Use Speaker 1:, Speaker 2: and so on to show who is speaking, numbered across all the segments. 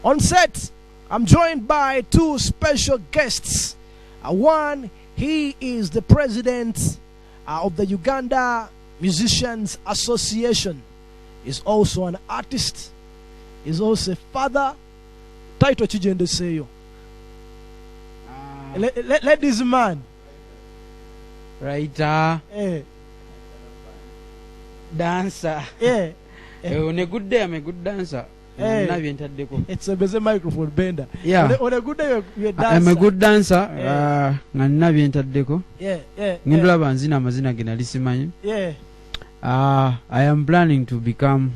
Speaker 1: On set, I'm joined by two special guests. One, he is the president of the Uganda Musicians Association. He's also an artist. He's also a father. Title Chijende Seyo. Let this man.
Speaker 2: Writer. Dancer.
Speaker 1: Yeah.
Speaker 2: On a good day, I'm a good dancer.
Speaker 1: It's a busy microphone bender.
Speaker 2: Yeah.
Speaker 1: On a good day, you're a dancer.
Speaker 2: I'm a good dancer.
Speaker 1: Yeah.
Speaker 2: I am planning to become.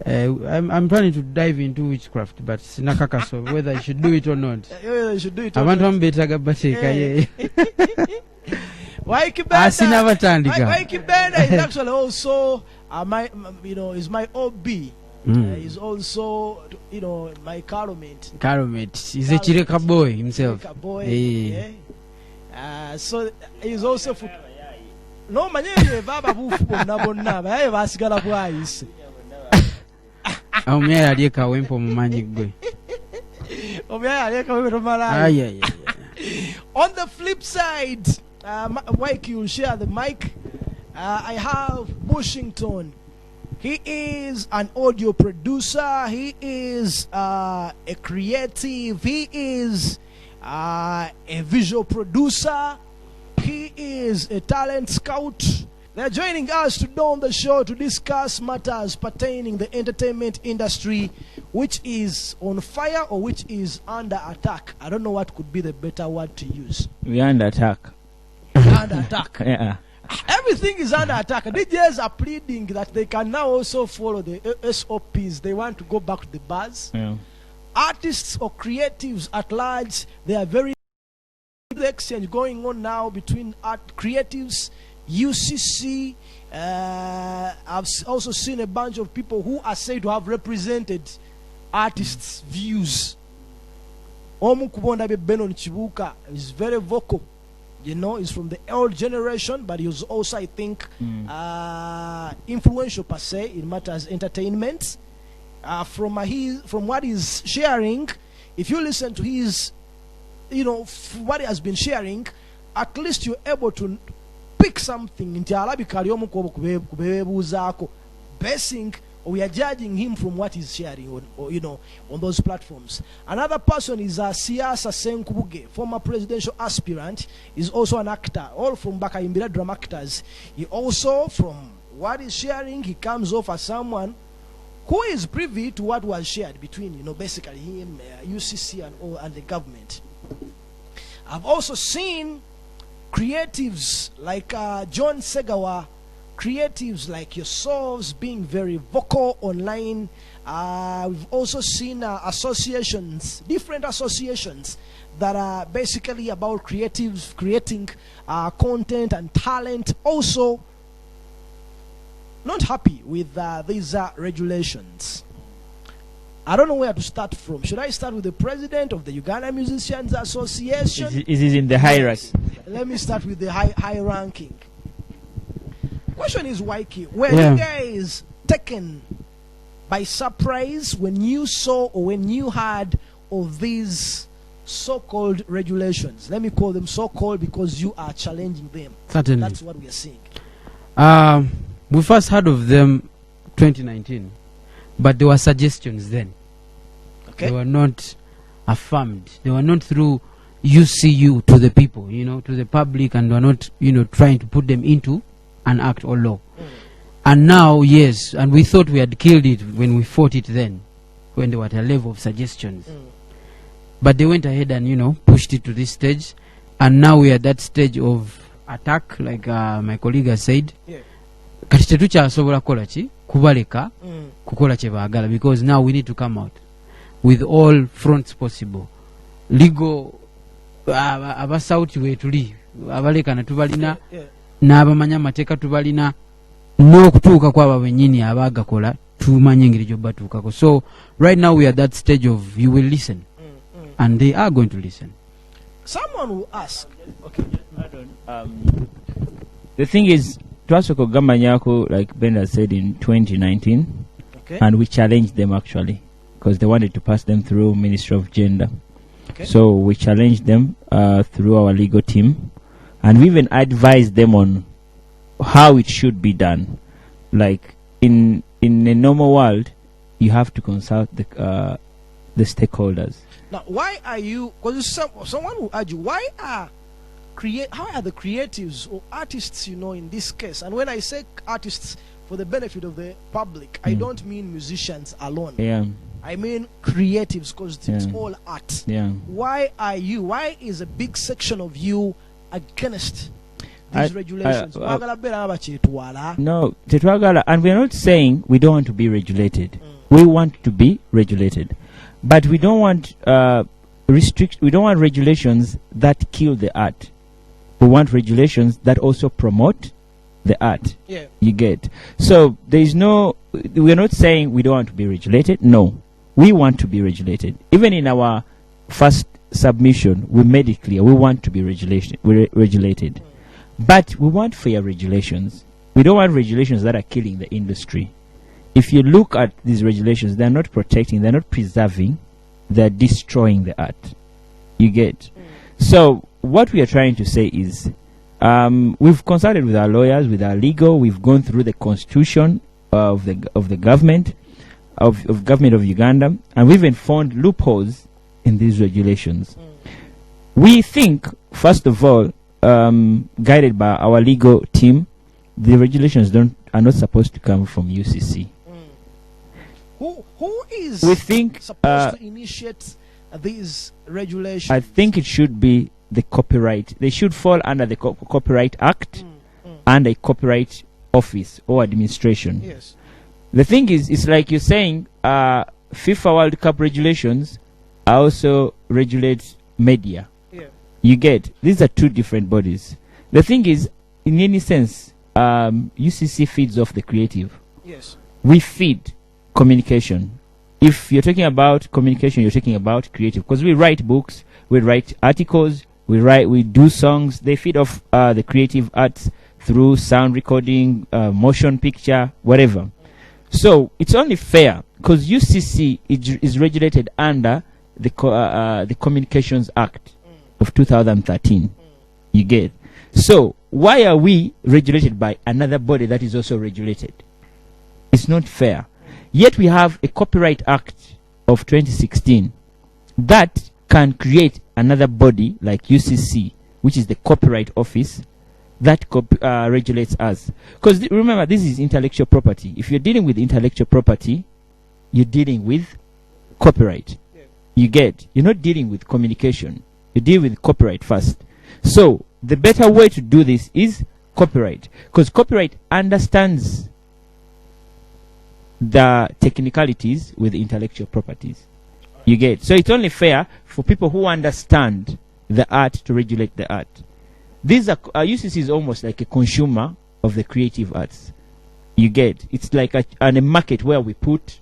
Speaker 2: I'm planning to dive into witchcraft, but sinakaka so whether I should do it or not.
Speaker 1: You should do it.
Speaker 2: I want to be better.
Speaker 1: Ykee Benda. Ykee Benda is actually also is my OB. He's also my Caromate.
Speaker 2: He's a Chireka boy himself.
Speaker 1: So he's also no manyeye baba bufu bonna bonna baye basigala bwayise.
Speaker 2: Omya yaleka wempo mumanyi gwe.
Speaker 1: On the flip side, Mike, you'll share the mic. I have Bushington. He is an audio producer. He is a creative. He is a visual producer. He is a talent scout. They're joining us today on the show to discuss matters pertaining the entertainment industry, which is on fire or which is under attack. I don't know what could be the better word to use.
Speaker 3: We're under attack.
Speaker 1: Under attack.
Speaker 3: Yeah.
Speaker 1: Everything is under attack. DJs are pleading that they can now also follow the SOPs. They want to go back to the bars.
Speaker 3: Yeah.
Speaker 1: Artists or creatives at large, they are very the exchange going on now between art creatives, UCC. I've also seen a bunch of people who are said to have represented artists' views. Omu Kubonda Benon Chibuka is very vocal. He's from the old generation, but he was also, I think, influential per se in matters entertainment. From what he's sharing, if you listen to his, what he has been sharing, at least you're able to pick something. Basing, we are judging him from what he's sharing on those platforms. Another person is Siasa Senkubuge, former presidential aspirant. He's also an actor, all from Bakaimbira Drama Actors. He also, from what he's sharing, he comes off as someone who is privy to what was shared between, basically him, UCC and the government. I've also seen creatives like John Segawa, creatives like yourselves being very vocal online. We've also seen associations, different associations that are basically about creatives creating content and talent, also not happy with these regulations. I don't know where to start from. Should I start with the president of the Uganda Musicians Association?
Speaker 3: Is it in the hierarchy?
Speaker 1: Let me start with the high ranking. Question is, Ykee, were you guys taken by surprise when you saw or when you heard of these so-called regulations? Let me call them so-called because you are challenging them.
Speaker 2: Certainly.
Speaker 1: That's what we are seeing.
Speaker 2: We first heard of them 2019, but there were suggestions then.
Speaker 1: Okay.
Speaker 2: They were not affirmed. They were not through UCU to the people, to the public, and were not, trying to put them into an act or law. And now, yes, and we thought we had killed it when we fought it then, when they were at a level of suggestions. But they went ahead and, pushed it to this stage. And now we are at that stage of attack, like my colleague has said. Kati tetukyasobola kukola ki kubaleka kukola kye baagala, because now we need to come out with all fronts possible. Legal abasauti wetuli abalekana tubalina n'abamanya amateeka tubalina n'okutuuka kwabo bennyini abaagakola tumanye engeri gy'obatuukako. So right now we are at that stage of you will listen, and they are going to listen.
Speaker 1: Someone will ask, okay,
Speaker 3: the thing is, twasooka ogamanyako, like Benda said, in 2019,
Speaker 1: okay,
Speaker 3: and we challenged them actually. because they wanted to pass them through Ministry of Gender.
Speaker 1: Okay.
Speaker 3: So we challenged them through our legal team, and we even advised them on how it should be done. Like in a normal world, you have to consult the stakeholders.
Speaker 1: Now, why are you? Because someone will argue, why are how are the creatives or artists, in this case? And when I say artists, for the benefit of the public, I don't mean musicians alone.
Speaker 3: Yeah.
Speaker 1: I mean creatives, because it's
Speaker 3: Yeah.
Speaker 1: all art.
Speaker 3: Yeah.
Speaker 1: Why is a big section of you against
Speaker 3: I-
Speaker 1: these regulations?
Speaker 3: I-
Speaker 1: Mwagala
Speaker 3: No, tetwagala, and we're not saying we don't want to be regulated. We want to be regulated, but we don't want we don't want regulations that kill the art. We want regulations that also promote the art.
Speaker 1: Yeah.
Speaker 3: You get. So there is no. We're not saying we don't want to be regulated. No, we want to be regulated. Even in our first submission, we made it clear we want to be regulated. But we want fair regulations. We don't want regulations that are killing the industry. If you look at these regulations, they're not protecting, they're not preserving, they're destroying the art. You get. So what we are trying to say is, we've consulted with our lawyers, with our legal, we've gone through the constitution of the government, of government of Uganda, and we've even found loopholes in these regulations. We think, first of all, guided by our legal team, the regulations are not supposed to come from UCC.
Speaker 1: Who is
Speaker 3: We think
Speaker 1: supposed to initiate these regulations?
Speaker 3: I think it should be the copyright. They should fall under the Copyright Act and a Copyright Office or administration.
Speaker 1: Yes.
Speaker 3: The thing is, it's like you're saying, FIFA World Cup regulations also regulate media.
Speaker 1: Yeah.
Speaker 3: You get. These are two different bodies. The thing is, in any sense, UCC feeds off the creative.
Speaker 1: Yes.
Speaker 3: We feed communication. If you're talking about communication, you're talking about creative. Because we write books, we write articles, we do songs. They feed off the creative arts through sound recording, motion picture, whatever. So it's only fair because UCC is regulated under the Communications Act of 2013. You get. So why are we regulated by another body that is also regulated? It's not fair. Yet we have a Copyright Act of 2016 that can create another body like UCC, which is the Copyright Office, that regulates us. Because remember, this is intellectual property. If you're dealing with intellectual property, you're dealing with copyright.
Speaker 1: Yeah.
Speaker 3: You get. You're not dealing with communication. You deal with copyright first. So the better way to do this is copyright, because copyright understands the technicalities with intellectual properties. You get. So it's only fair for people who understand the art to regulate the art. These are UCC is almost like a consumer of the creative arts. You get. It's like a market where we put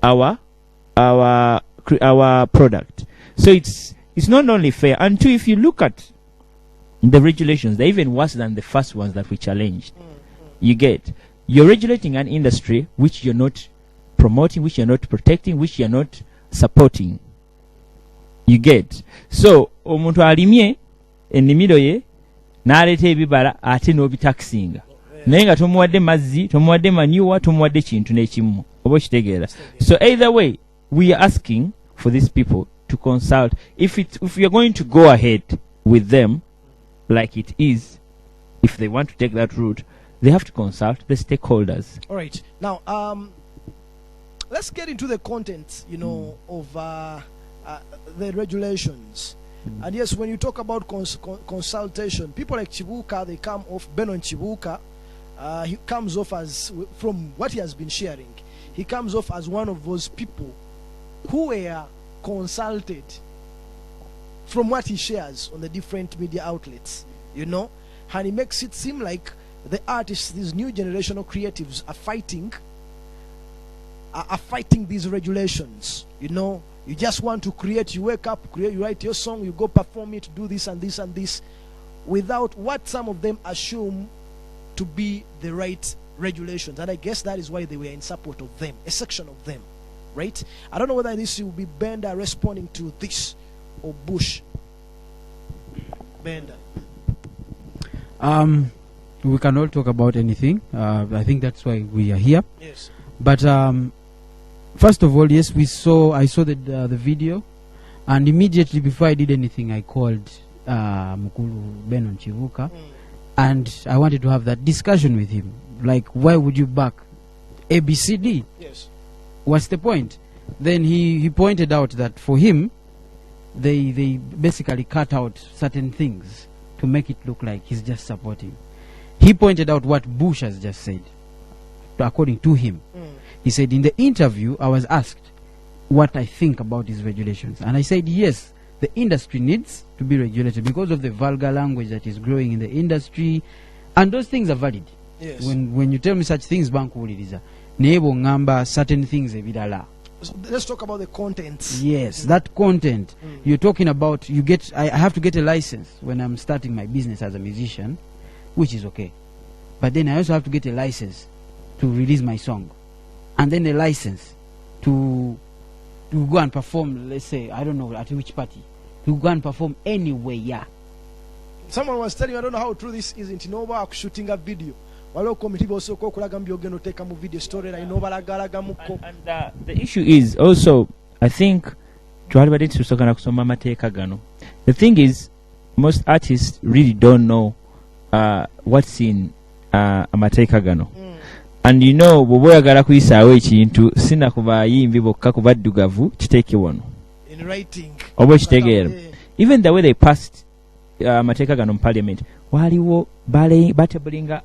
Speaker 3: our product. So it's not only fair. And two, if you look at the regulations, they're even worse than the first ones that we challenged. You get. You're regulating an industry which you're not promoting, which you're not protecting, which you're not supporting. You get. So omuntu alimye ennimiro ye n'aleeta ebibala ate n'obitakisinga naye nga tomuwadde mazzi, tomuwadde manure, tomuwadde kintu n'ekimu. Oba okitegeera. So either way, we are asking for these people to consult. If you're going to go ahead with them like it is, if they want to take that route, they have to consult the stakeholders.
Speaker 1: All right. Now, let's get into the content, of the regulations. And yes, when you talk about consultation, people like Chibuka, they come off. Benon Chibuka, he comes off as, from what he has been sharing, he comes off as one of those people who were consulted from what he shares on the different media outlets, and he makes it seem like the artists, these new generational creatives, are fighting these regulations. You just want to create, you wake up, you write your song, you go perform it, do this and this and this, without what some of them assume to be the right regulations. And I guess that is why they were in support of them, a section of them. right? I don't know whether this will be Benda responding to this or Bush. Benda.
Speaker 2: We can all talk about anything. I think that's why we are here.
Speaker 1: Yes.
Speaker 2: But first of all, yes, I saw the video, and immediately before I did anything, I called Mukulu Benon Chivuka, and I wanted to have that discussion with him. Like, why would you back ABCD?
Speaker 1: Yes.
Speaker 2: What's the point? Then he pointed out that for him, they basically cut out certain things to make it look like he's just supporting. He pointed out what Bush has just said, according to him. He said, in the interview, I was asked what I think about these regulations. And I said, yes, the industry needs to be regulated because of the vulgar language that is growing in the industry. And those things are valid.
Speaker 1: Yes.
Speaker 2: When you tell me such things, bankuwuliriza. Nebo ngamba certain things ebirala.
Speaker 1: Let's talk about the content.
Speaker 2: Yes, that content. You're talking about, I have to get a license when I'm starting my business as a musician, which is okay. But then I also have to get a license to release my song. And then a license to go and perform, let's say, I don't know at which party, to go and perform anywhere, yeah.
Speaker 1: Someone was telling me, I don't know how true this is, in Nova shooting a video. And the
Speaker 3: issue is also, I think, the thing is, most artists really don't know what's in amateeka gano. And you know, bw'oyagala kuyisaawo ekintu sina ku bayimbi bokka ku baddugavu kiteeke wano.
Speaker 1: In writing.
Speaker 3: Oba okitegeera. Even the way they passed amateeka gano mu parliament, waliwo batebulinga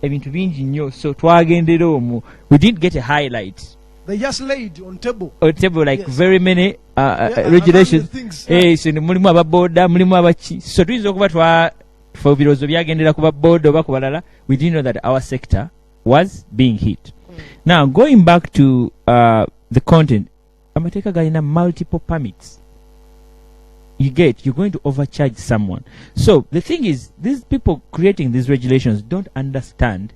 Speaker 3: ebintu bingi nnyo, so twagendera omwo. We didn't get a highlight.
Speaker 1: They just laid on table.
Speaker 3: On table, like yes. Very many regulations. So mulimu ababoda, mulimu abachi. So tuyinza okuba for birozo byagendera ku baboda oba ku balala. We didn't know that our sector was being hit. Now, going back to the content, amateeka galina multiple permits. You're going to overcharge someone. So the thing is, these people creating these regulations don't understand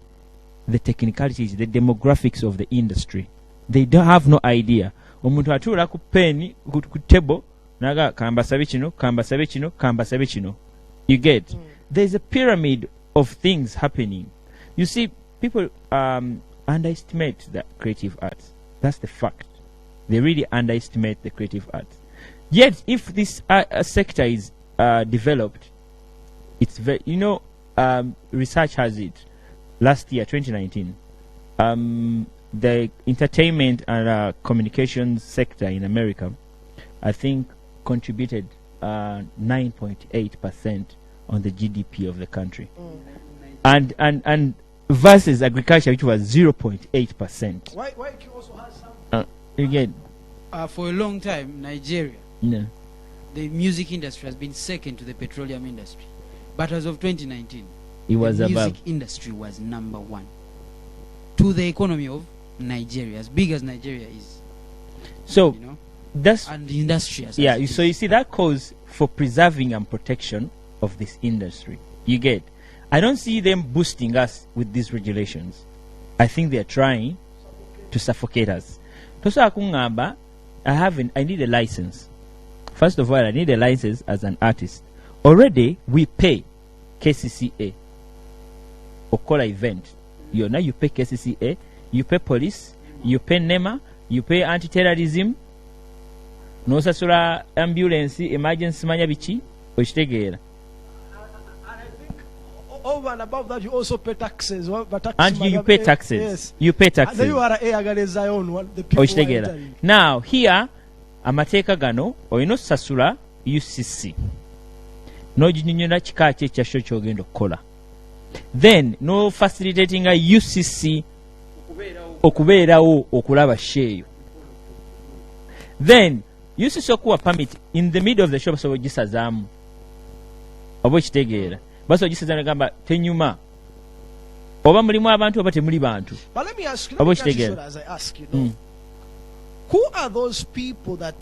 Speaker 3: the technicalities, the demographics of the industry. They don't have no idea. Omuntu atuula ku pen ku table naga kamba sabe kino. You get? There's a pyramid of things happening. You see, people underestimate the creative arts. That's the fact. They really underestimate the creative arts. Yet, if this sector is developed, it's very, research has it. Last year, 2019, the entertainment and communications sector in America, I think, contributed 9.8% on the GDP of the country, and versus agriculture, which was 0.8%.
Speaker 1: Why also has some?
Speaker 3: Again,
Speaker 2: for a long time, Nigeria.
Speaker 3: Yeah.
Speaker 2: The music industry has been second to the petroleum industry. But as of 2019,
Speaker 3: it was
Speaker 2: the
Speaker 3: above.
Speaker 2: music industry was number one to the economy of Nigeria, as big as Nigeria is.
Speaker 3: So, that's...
Speaker 2: And the industry as
Speaker 3: yeah, so you see, that calls for preserving and protection of this industry. You get? I don't see them boosting us with these regulations. I think they're trying to suffocate us. I need a license. First of all, I need a license as an artist. Already, we pay KCCA or call event. Now you pay KCCA, you pay police, you pay NEMA, you pay anti-terrorism, no sasura ambulance, emergency manya bichi, ochitegera.
Speaker 1: Over and above that, you also pay taxes.
Speaker 3: And you pay taxes.
Speaker 1: Yes.
Speaker 3: You pay taxes.
Speaker 1: And you are the people who are entering.
Speaker 3: Now, here, amateeka gano, oyino sasula UCC. No jinyonyola kika kye kyasho kyogenda okukola. Then, no facilitating a UCC okubeerawo okulaba sheeyo. Then, UCC okuwa permit in the middle of the shop so gisazaamu. Oba kitegeera. Baso gisazana gamba tenyuma. Oba mulimu abantu oba temuli bantu.
Speaker 1: But let me ask you, as I ask you, who are those people that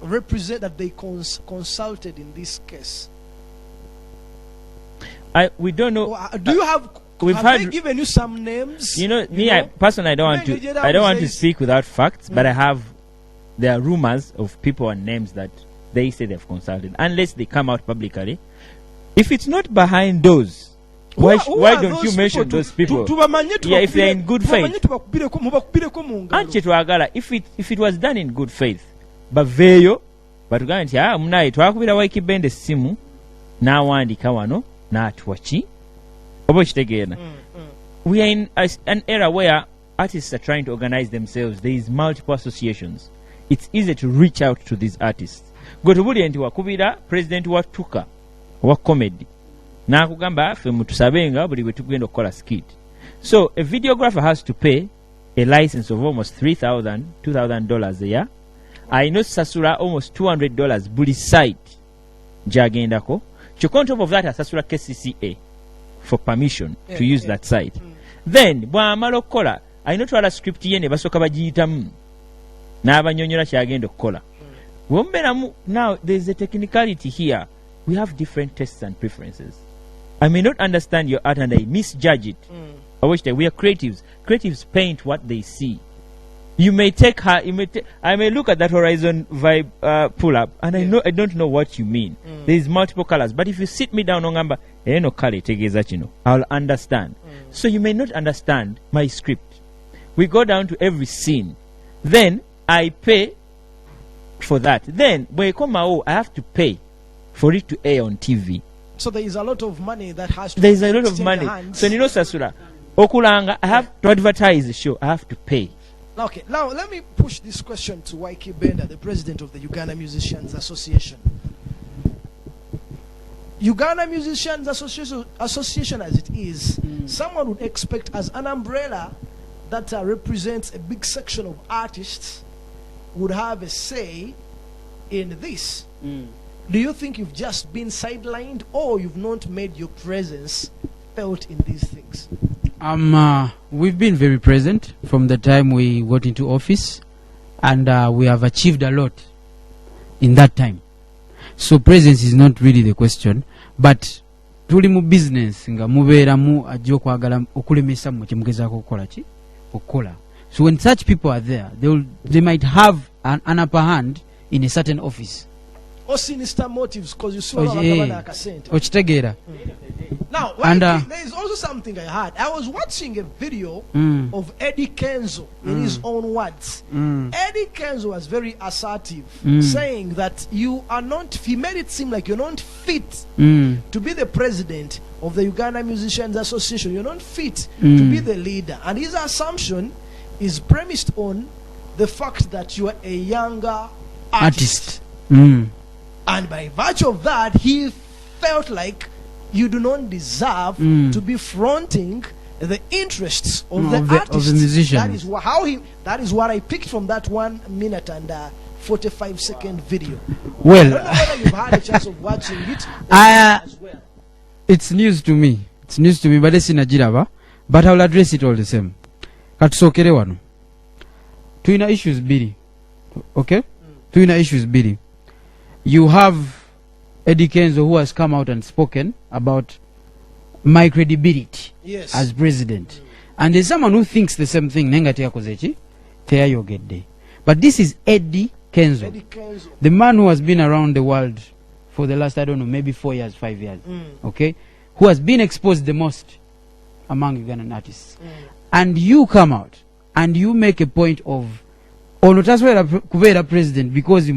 Speaker 1: represent, that they consulted in this case?
Speaker 3: We don't know.
Speaker 1: Do you have? Have they given you some names?
Speaker 3: Personally, I don't want to speak without facts, but I have there are rumors of people and names that they say they've consulted, unless they come out publicly. If it's not behind doors, why don't you mention those people? Yeah, if they're in good faith. If it was done in good faith, baveyo batugamba nti munaye twakubira Ykee Benda essimu n'awandiika wano n'atuwa ki oba okitegeera. We are in an era where artists are trying to organize themselves. There is multiple associations. It's easy to reach out to these artists. Gwe tubulye nti wakubira president wa Tuka wa comedy n'akugamba ffe mutusabenga buli bwe tugenda okukola skit. So a videographer has to pay a license of almost $2,000 a year. I know sasula almost $200 buli site jagendako. Kyokka on top of that asasula KCCA for permission to use that site. Then bw'amala okukola alina otwala script ye ne basooka bagiyitamu n'abanyonyola kyagenda okukola. Now there's a technicality here. We have different tastes and preferences. I may not understand your art and I misjudge it. I wish that we are creatives. Creatives paint what they see. You may take her. I may look at that Horizon vibe pull up, and I don't know what you mean. There is multiple colors, but if you sit me down on number, no color I'll understand. So you may not understand my script. We go down to every scene, then I pay for that. Then when I come out, I have to pay for it to air on TV.
Speaker 1: So there is a lot of money that has to.
Speaker 3: There is a lot of money. So you know, Sasura, Okulanga, I have to advertise the show. I have to pay.
Speaker 1: Okay, now let me push this question to Ykee Benda, the president of the Uganda Musicians Association. Uganda Musicians Association as it is, someone would expect as an umbrella that represents a big section of artists would have a say in this. Do you think you've just been sidelined or you've not made your presence felt in these things?
Speaker 2: We've been very present from the time we got into office, and we have achieved a lot in that time. So presence is not really the question, but tuli mu business nga mubeeramu ajja okwagala okulemesa mu kyemugezaako okukola ki okukola. So when such people are there, they might have an upper hand in a certain office.
Speaker 1: Or sinister motives, because you saw
Speaker 2: okitegeera.
Speaker 1: Now, there is also something I heard. I was watching a video of Eddy Kenzo in his own words. Eddy Kenzo was very assertive, saying that you are not, he made it seem like you're not fit to be the president of the Uganda Musicians Association. You're not fit to be the leader. And his assumption is premised on the fact that you are a younger artist. And by virtue of that, he felt like you do not deserve to be fronting the interests of the artists.
Speaker 2: Of the musicians.
Speaker 1: That is what I picked from that 1 minute and 45-second video.
Speaker 2: Well,
Speaker 1: I don't know whether you've had a chance of watching it as well.
Speaker 2: It's news to me. It's news to me, but it's in Ajiraba. But I will address it all the same. Katusokere wano. Tuina issues biri. Okay? Tuina issues biri. You have Eddy Kenzo who has come out and spoken about my credibility as president. And there's someone who thinks the same thing. But this is Eddy Kenzo, the man who has been around the world for the last, I don't know, maybe 4 years, 5 years. Okay? Who has been exposed the most among Ugandan artists. And you come out and you make a point of Kubeera president because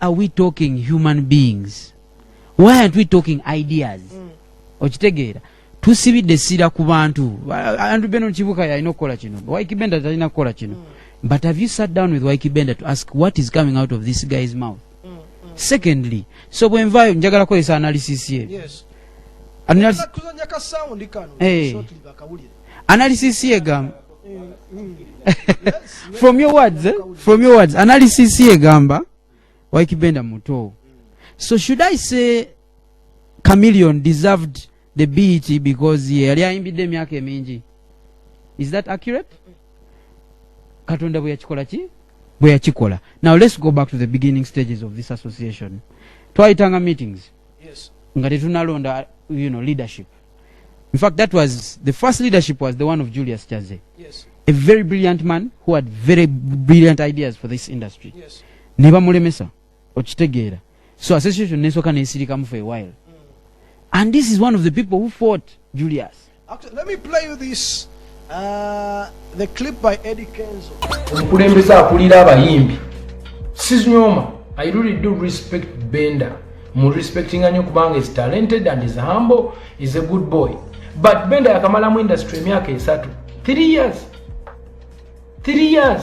Speaker 2: are we talking human beings? Why aren't we talking ideas? Okitegeera tusibidde sira ku bantu andu beno kibuka yalina okukola kino Ykee Benda talina kukola kino. But have you sat down with Ykee Benda to ask what is coming out of this guy's mouth? Secondly, so bwenvayo njagala kukozesa analysis ye. Analysis ye gamba from your words analysis ye gamba Ykee Benda muto. So should I say Chameleon deserved the BET because yali ayimbidde emyaka emingi? Is that accurate? Katonda bwe yakikola ki? Bwe yakikola. Now let's go back to the beginning stages of this association. Twayitanga meetings.
Speaker 1: Yes.
Speaker 2: Nga tetunalonda, leadership. In fact, that was the first leadership was the one of Julius Chaze.
Speaker 1: Yes.
Speaker 2: a very brilliant man who had very brilliant ideas for this industry.
Speaker 1: Yes.
Speaker 2: Neba mulemesa okitegeera. So association nesoka nesirikamu for a while. And this is one of the people who fought Julius.
Speaker 1: Actually, let me play you this the clip by Eddy Kenzo.
Speaker 4: Omukulembeze akulira abayimbi sinyoma. I really do respect Benda. Mu respecting nnyo kubanga is talented and is humble, is a good boy. But Benda yakamala mu industry emyaka 3. 3 years. 3 years.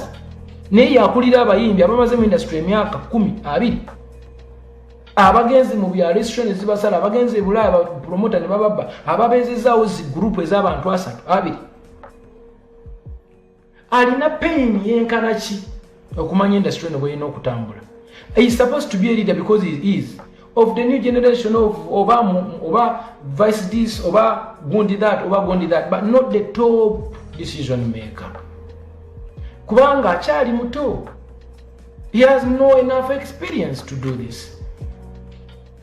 Speaker 4: Naye yakulira abayimbi abamaze mu industry emyaka 10, 20. Abagenzi mu bya restaurant zibasala, abagenzi e Bulaya promoter ne bababa, ababezezaawo zi group ez'abantu 3, 2. Alina pain yenkana ki okumanya industry no bweyina okutambula. He is supposed to be a leader because he is of the new generation of vice this, gundi that, but not the top decision maker. Kubanga achali muto. He has no enough experience to do this.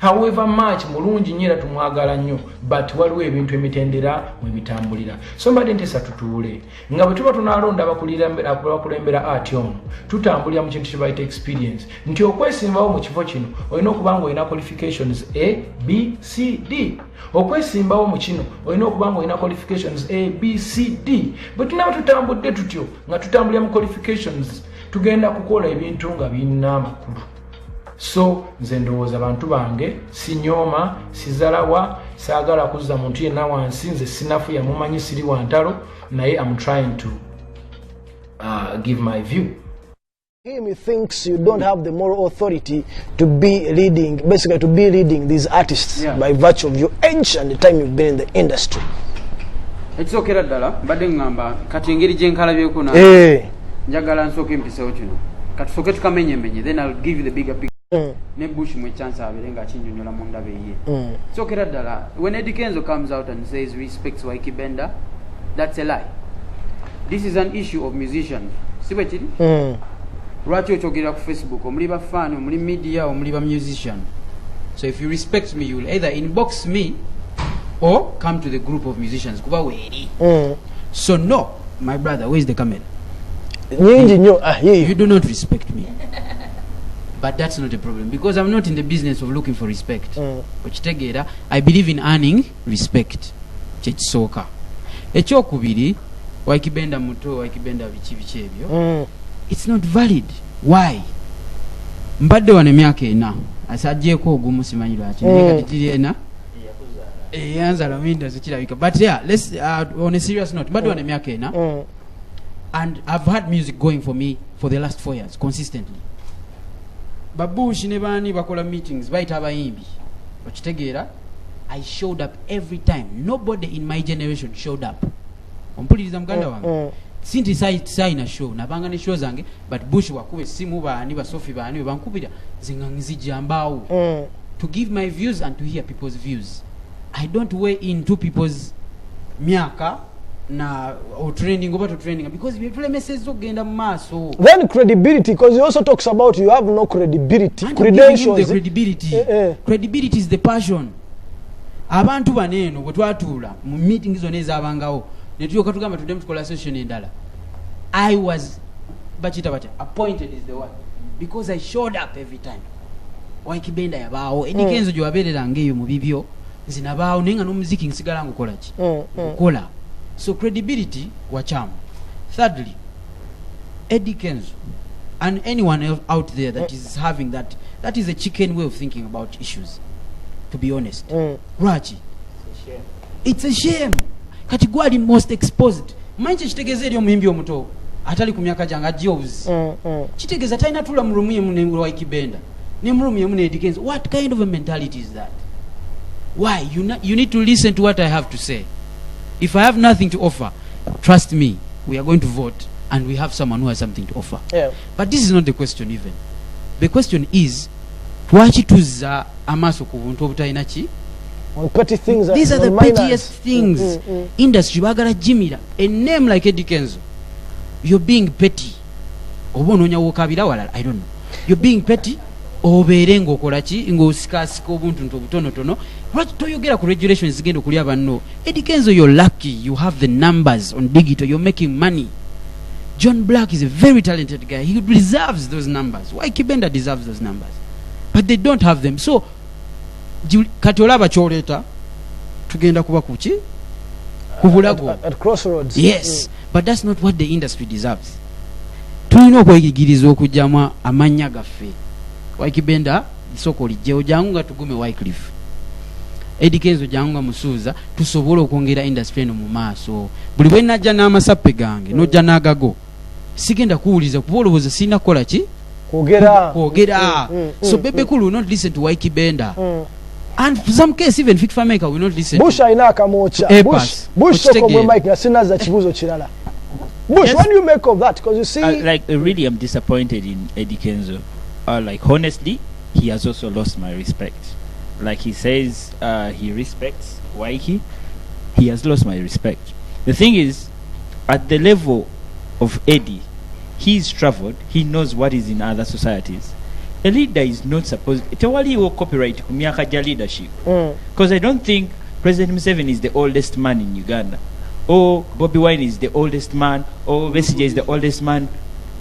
Speaker 4: However much mulungi nyera tumwagala nnyo, but waliwo ebintu emitendera mwe bitambulira. Somebody ntesa tutuule nga bwe tuba tunalonda abakulembera art ono tutambulira mu kintu kibayita experience nti okwesimbawo mu kifo kino olina okuba nga olina qualifications A, B, C, D. Okwesimbawo mu kino olina okuba nga olina qualifications A, B, C, D. Bwe tunaba tutambudde tutyo nga tutambulira mu qualifications tugenda kukola ebintu nga birina amakulu. So nze ndowooza abantu bange sinyoma sizalawa saagala kuzza muntu yenna wansi nze sinafu yamumanyi siri wantalo naye I'm trying to give my view.
Speaker 1: He thinks you don't have the moral authority to be leading these artists by virtue of your age and the time you've been in the industry.
Speaker 2: Ekisokera ddala badde ngamba kati engeri gye nkalabyeko na njagala nsooke empisewo kino kati tusooke tukamenyemenye then I'll give you the bigger picture. Ne Bush mwe chance abere nga kinjunyola mu ndabe ye. Sokera ddala when Eddy Kenzo comes out and says respects Ykee Benda, that's a lie. This is an issue of musicians. Sibe kiri? Lwaki okyogera ku Facebook omuli ba fan omuli media omuli ba musician. So if you respect me, you will either inbox me or come to the group of musicians kuba weeri. So no, my brother, where is the camera? You do not respect me. But that's not a problem because I'm not in the business of looking for respect. I believe in earning respect. Chechisoka. Ekyokubiri Ykee Benda muto Ykee Benda bichi ebyo. It's not valid. Why? Mbadde wane myaka ena asajjeko ogumu simanyi lwaki kati kiri ena yanzala winda zikirabika. But yeah, let's on a serious note, mbadde wane myaka ena and I've had music going for me for the last 4 years consistently. Babushi ne bani bakola meetings bayita abayimbi okitegeera. I showed up every time. Nobody in my generation showed up. Ompuliriza muganda wange sinti sayina show nabanga ne show zange but Bush wakube simu bani basofi bani bankubira zingangizijambaawo to give my views and to hear people's views. I don't weigh into people's myaka na training over to training because we play messages ogenda mu maaso.
Speaker 1: Then credibility, because he also talks about you have no credibility. Credentials.
Speaker 2: The credibility. Credibility is the passion. Abantu baneeno bwe twatuula mu meetings zonna ezaabangawo ne tulyoka tugamba tuddemu tukola session endala. I was appointed is the word because I showed up every time. Ykee Benda yabaawo Eddy Kenzo gye wabeereranga eyo mu bibyo nze nabaawo naye nga n'omuziki nsigala ngukola ki okukola. So credibility wacham. Thirdly, Eddy Kenzo and anyone else out there that is having that is a chicken way of thinking about issues, to be honest. Rachi, it's a shame. Kati gwali most exposed. Manje kitegeze eri omuyimbi omuto atali ku myaka janga jobs. Kitegeza talina tula mu room yemu ne Ykee Benda ne mu room yemu ne Eddy Kenzo. What kind of a mentality is that? Why? You need to listen to what I have to say. If I have nothing to offer, trust me, we are going to vote and we have someone who has something to offer. But this is not the question even. The question is, lwaki tuzza amaaso ku buntu obutalina ki?
Speaker 1: Petty things.
Speaker 2: These are the pettiest things. Industry bagala jimira. A name like Eddy Kenzo, you're being petty. Oba onoonya wokabira walala, I don't know. You're being petty. Obeere ng'okola ki ng'osikaasika obuntu nto obutonotono. Lwaki toyogera ku regulations zigenda okulya banno? Eddy Kenzo, you're lucky you have the numbers on digital, you're making money. John Black is a very talented guy. He deserves those numbers. Ykee Benda deserves those numbers. But they don't have them. So, kati olaba kyoleta tugenda kuba kuki kubulago
Speaker 1: at crossroads.
Speaker 2: Yes, but that's not what the industry deserves. Tulina okwegigiriza okujjamu amannya gaffe. Ykee Benda isoko lijjewo jangu nga tugume Wycliffe. Eddy Kenzo jangu nga musuuza tusobola okwongera industry eno mu maaso. Buli bwe najja n'amasappe gange n'ojja n'agago sigenda kuwuliza kuba olowooza sirina kukola ki kwogera. So Bebe Cool will not listen to Ykee Benda. And for some case even Fit Maker will not listen
Speaker 1: Bush ayina akamocha. Bush soko mwe mic na sinaza kibuzo kirala. Bush, yes. What do you make of that? Because you see,
Speaker 3: really, I'm disappointed in Eddy Kenzo. Honestly, he has also lost my respect. Like he says, he respects Ykee. He has lost my respect. The thing is, at the level of Eddy, he's traveled. He knows what is in other societies. A leader is not supposed to will copyright kumyaka leadership. Because I don't think President Museveni is the oldest man in Uganda. Or Bobby Wine is the oldest man, or Besigye is the oldest man.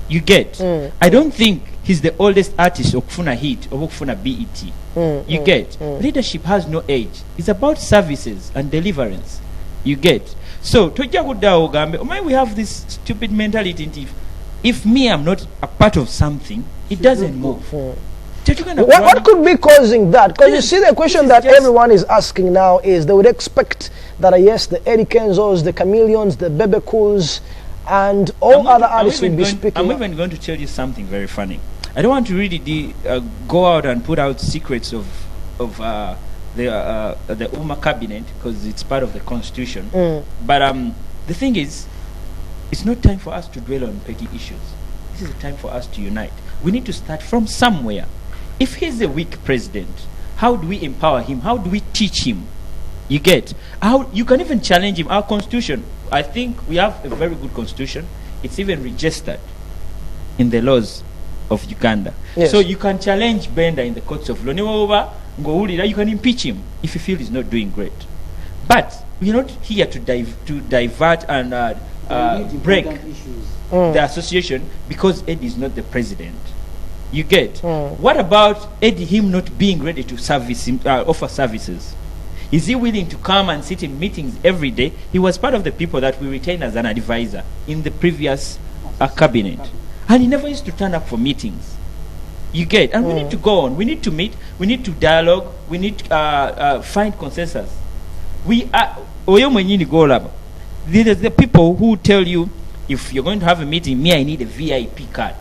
Speaker 3: You get? I don't think he's the oldest artist or kufuna hit or kufuna BET. You get? Leadership has no age. It's about services and deliverance. You get? So, we have this stupid mentality. If me, I'm not a part of something, it doesn't move.
Speaker 1: What could be causing that? Because you see, the question that everyone is asking now is they would expect that yes, the Eddy Kenzos, the Chameleons, the Bebe Cools, and all other artists will be speaking.
Speaker 3: I'm even going to tell you something very funny. I don't want to really go out and put out secrets of the Umma cabinet because it's part of the constitution. But the thing is, it's not time for us to dwell on petty issues. This is a time for us to unite. We need to start from somewhere. If he's a weak president, how do we empower him? How do we teach him? You get? How you can even challenge him. Our constitution, I think we have a very good constitution. It's even registered in the laws of Uganda.
Speaker 1: Yes.
Speaker 3: So you can challenge Benda in the courts of law. You can impeach him if you feel he's not doing great. But we're not here to divert and break the association because Eddy is not the president. You get? What about Eddy, him not being ready to service him, offer services? Is he willing to come and sit in meetings every day? He was part of the people that we retained as an advisor in the previous cabinet. And he never used to turn up for meetings. You get? And we need to go on. We need to meet. We need to dialogue. We need to find consensus. We are... There's the people who tell you, if you're going to have a meeting, I need a VIP card.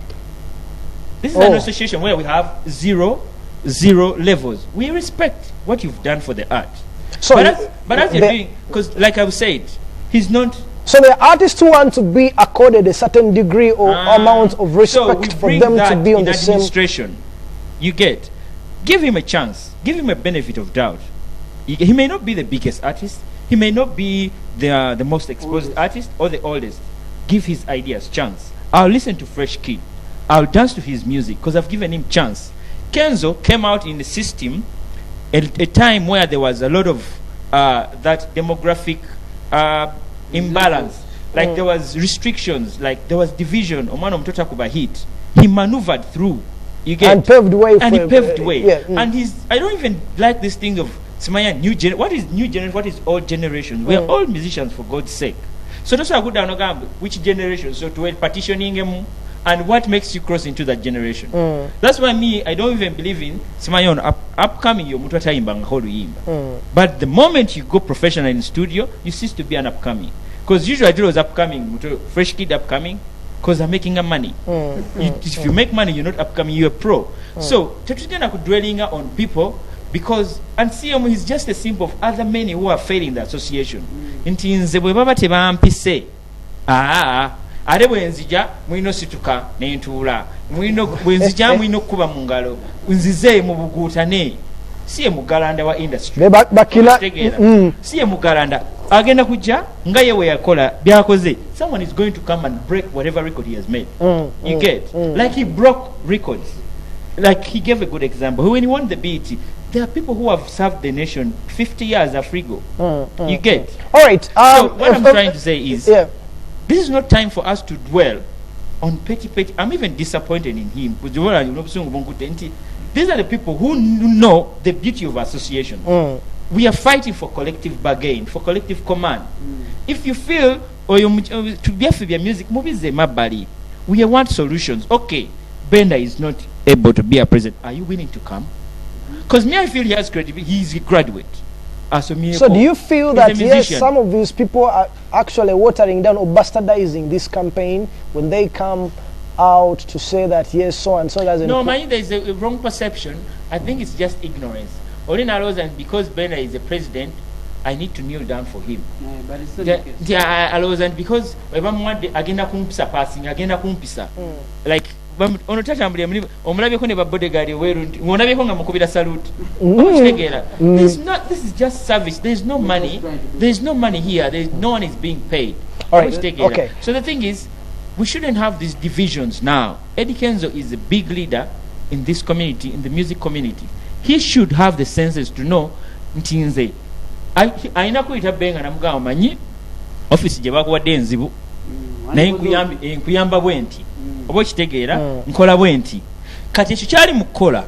Speaker 3: This is an association where we have zero levels. We respect what you've done for the art.
Speaker 1: So
Speaker 3: but as you're doing, because like I've said, he's not...
Speaker 1: So the artists who want to be accorded a certain degree or amount of respect for them to be on the same...
Speaker 3: administration. You get? Give him a chance. Give him a benefit of doubt. He may not be the biggest artist. He may not be the most exposed artist or the oldest. Give his ideas chance. I'll listen to Fresh Kid. I'll dance to his music because I've given him chance. Kenzo came out in the system at a time where there was a lot of that demographic imbalance. Like there was restrictions, like there was division. Omano mtota kuba hit. He maneuvered through. You get?
Speaker 1: And paved way.
Speaker 3: And he paved way.
Speaker 1: Yeah.
Speaker 3: And I don't even like this thing of Smaya what is new generation? What is old generation? We are all musicians for God's sake. So that's why I go down which generation? So to partitioning them. And what makes you cross into that generation? That's why I don't even believe in Simayon upcoming you mutata imba ngaholu yimba. But the moment you go professional in studio, you cease to be an upcoming. Because usually I do was upcoming, Fresh Kid upcoming, because I'm making money. If you make money, you're not upcoming, you're a pro. So tetutena dwelling on people because and CM is just a symbol of other many who are failing the association. Inti nze bwe baba tebampise. Ate bwenzija mwino situka nentuula mwino bwenzija mwino kuba mu ngalo nzize mu buguutane siye mugalanda wa industry
Speaker 1: bakina
Speaker 3: siye mugalanda agenda kujja nga yewe yakola byakoze. Someone is going to come and break whatever record he has made. You get? Like he broke records. Like he gave a good example when he won the BET. There are people who have served the nation 50 years Afrigo. You get?
Speaker 1: All right.
Speaker 3: So what I'm trying to say is this is not time for us to dwell on petty. I'm even disappointed in him. These are the people who know the beauty of association. We are fighting for collective bargain, for collective command. If you feel to be a music movies, we want solutions. Okay, Benda is not able to be a president. Are you willing to come? Because me, I feel he has credibility. He is a graduate. So
Speaker 1: do you feel that yes, some of these people are actually watering down or bastardizing this campaign when they come out to say that yes, so and so doesn't?
Speaker 3: No, there is a wrong perception. I think it's just ignorance. And because Benda is the president, I need to kneel down for him.
Speaker 2: Yeah, but it's not
Speaker 3: and because agenda kumpisa passing, agenda kumpisa. Like omulabeko ne babodyguard olabeko nga mukubira salute. This is just service. There's no money here. No one is being paid.
Speaker 1: All right. Okay.
Speaker 3: So the thing is, we shouldn't have these divisions now. Eddy Kenzo is a big leader in this community, in the music community. He should have the senses to know ntinze aina kuyita benga namugamba manyi office gye bakuwadde enzibu naye nkuyamba bwenti oba okitegeera nkola bwenti kati ekyo kyali mu kukola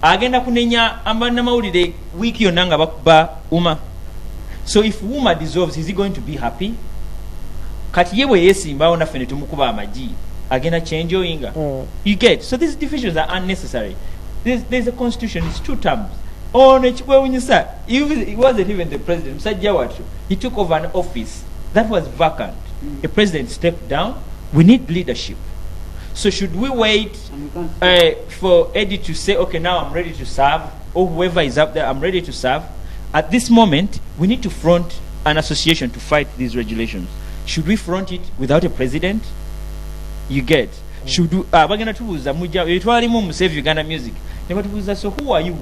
Speaker 3: agenda kunenya amawulire wiiki yonna nga bakuba uma. So if Uma dissolves, is he going to be happy? Kati ye bwe yeesimbawo naffe ne tumukuba amagi agenda change oyinga. You get? So these divisions are unnecessary. There's a constitution, it's 2 terms. He wasn't even the president. He took over an office that was vacant. A president stepped down. We need leadership. So should we wait for Eddy to say, okay, now I'm ready to serve, or whoever is up there, I'm ready to serve? At this moment, we need to front an association to fight these regulations. Should we front it without a president? You get? Should we bagenda tubuuza mujja etwalimu mu Save Uganda Music ne batubuuza, so who are you?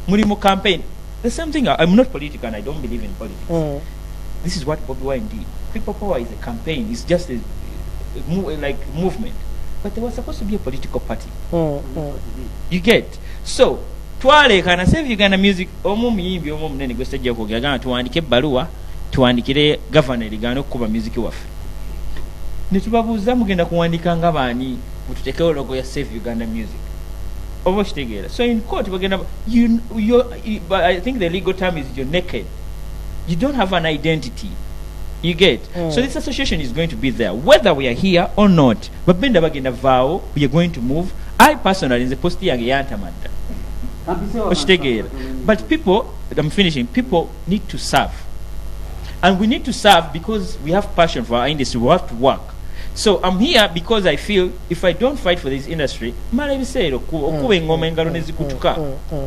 Speaker 3: Muri mu campaign. The same thing. I'm not political and I don't believe in politics. This is what Bobby Wine did. People Power is a campaign. It's just a movement. But there was supposed to be a political party. You get? So twalekana Save Uganda Music omu muyimbi omu munene gwe stajja kwogera tuwandike ebbaluwa tuwandikire governor ligano okuba music waffe. Ne tubabuuza mugenda kuwandika nga baani mututekewo logo ya Save Uganda Music. So in court, I think the legal term is you're naked. You don't have an identity. You get? So this association is going to be there, whether we are here or not. But Benda bagenda vow, we are going to move. I personally, in the post yantamanda. But people, I'm finishing, people need to serve. And we need to serve because we have passion for our industry. We have to work. So I'm here because I feel if I don't fight for this industry, okuba engoma engalo nezikutuka.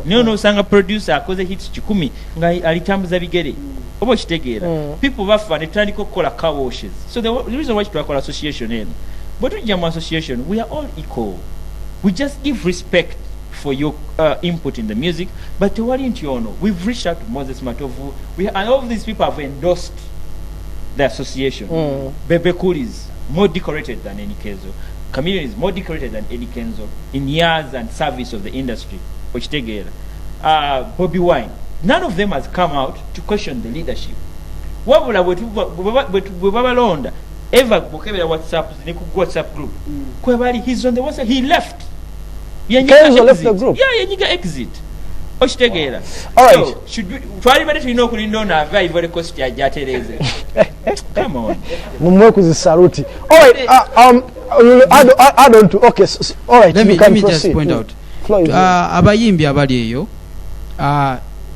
Speaker 3: No sanga producer akoze hits 10 nga alitambuza bigere. Oba kitegeera. People bafa ne tandika okukola car washes. So the reason why twakola association eno. But with Jam association, we are all equal. We just give respect for your input in the music. But to we've reached out to Moses Matovu. And all of these people have endorsed the association. Bebe Coolies more decorated than Eddy Kenzo. Chameleon is more decorated than Eddy Kenzo in years and service of the industry. Bobby Wine. None of them has come out to question the leadership. Ever WhatsApp group. He's on the WhatsApp. He left.
Speaker 1: Kenzo left the group.
Speaker 3: Yeah, exit.
Speaker 1: All right.
Speaker 3: So, should we try to know very cost come on.
Speaker 1: All right. Add on to okay. All right.
Speaker 2: Let me just point out. Abayimbi abali eyo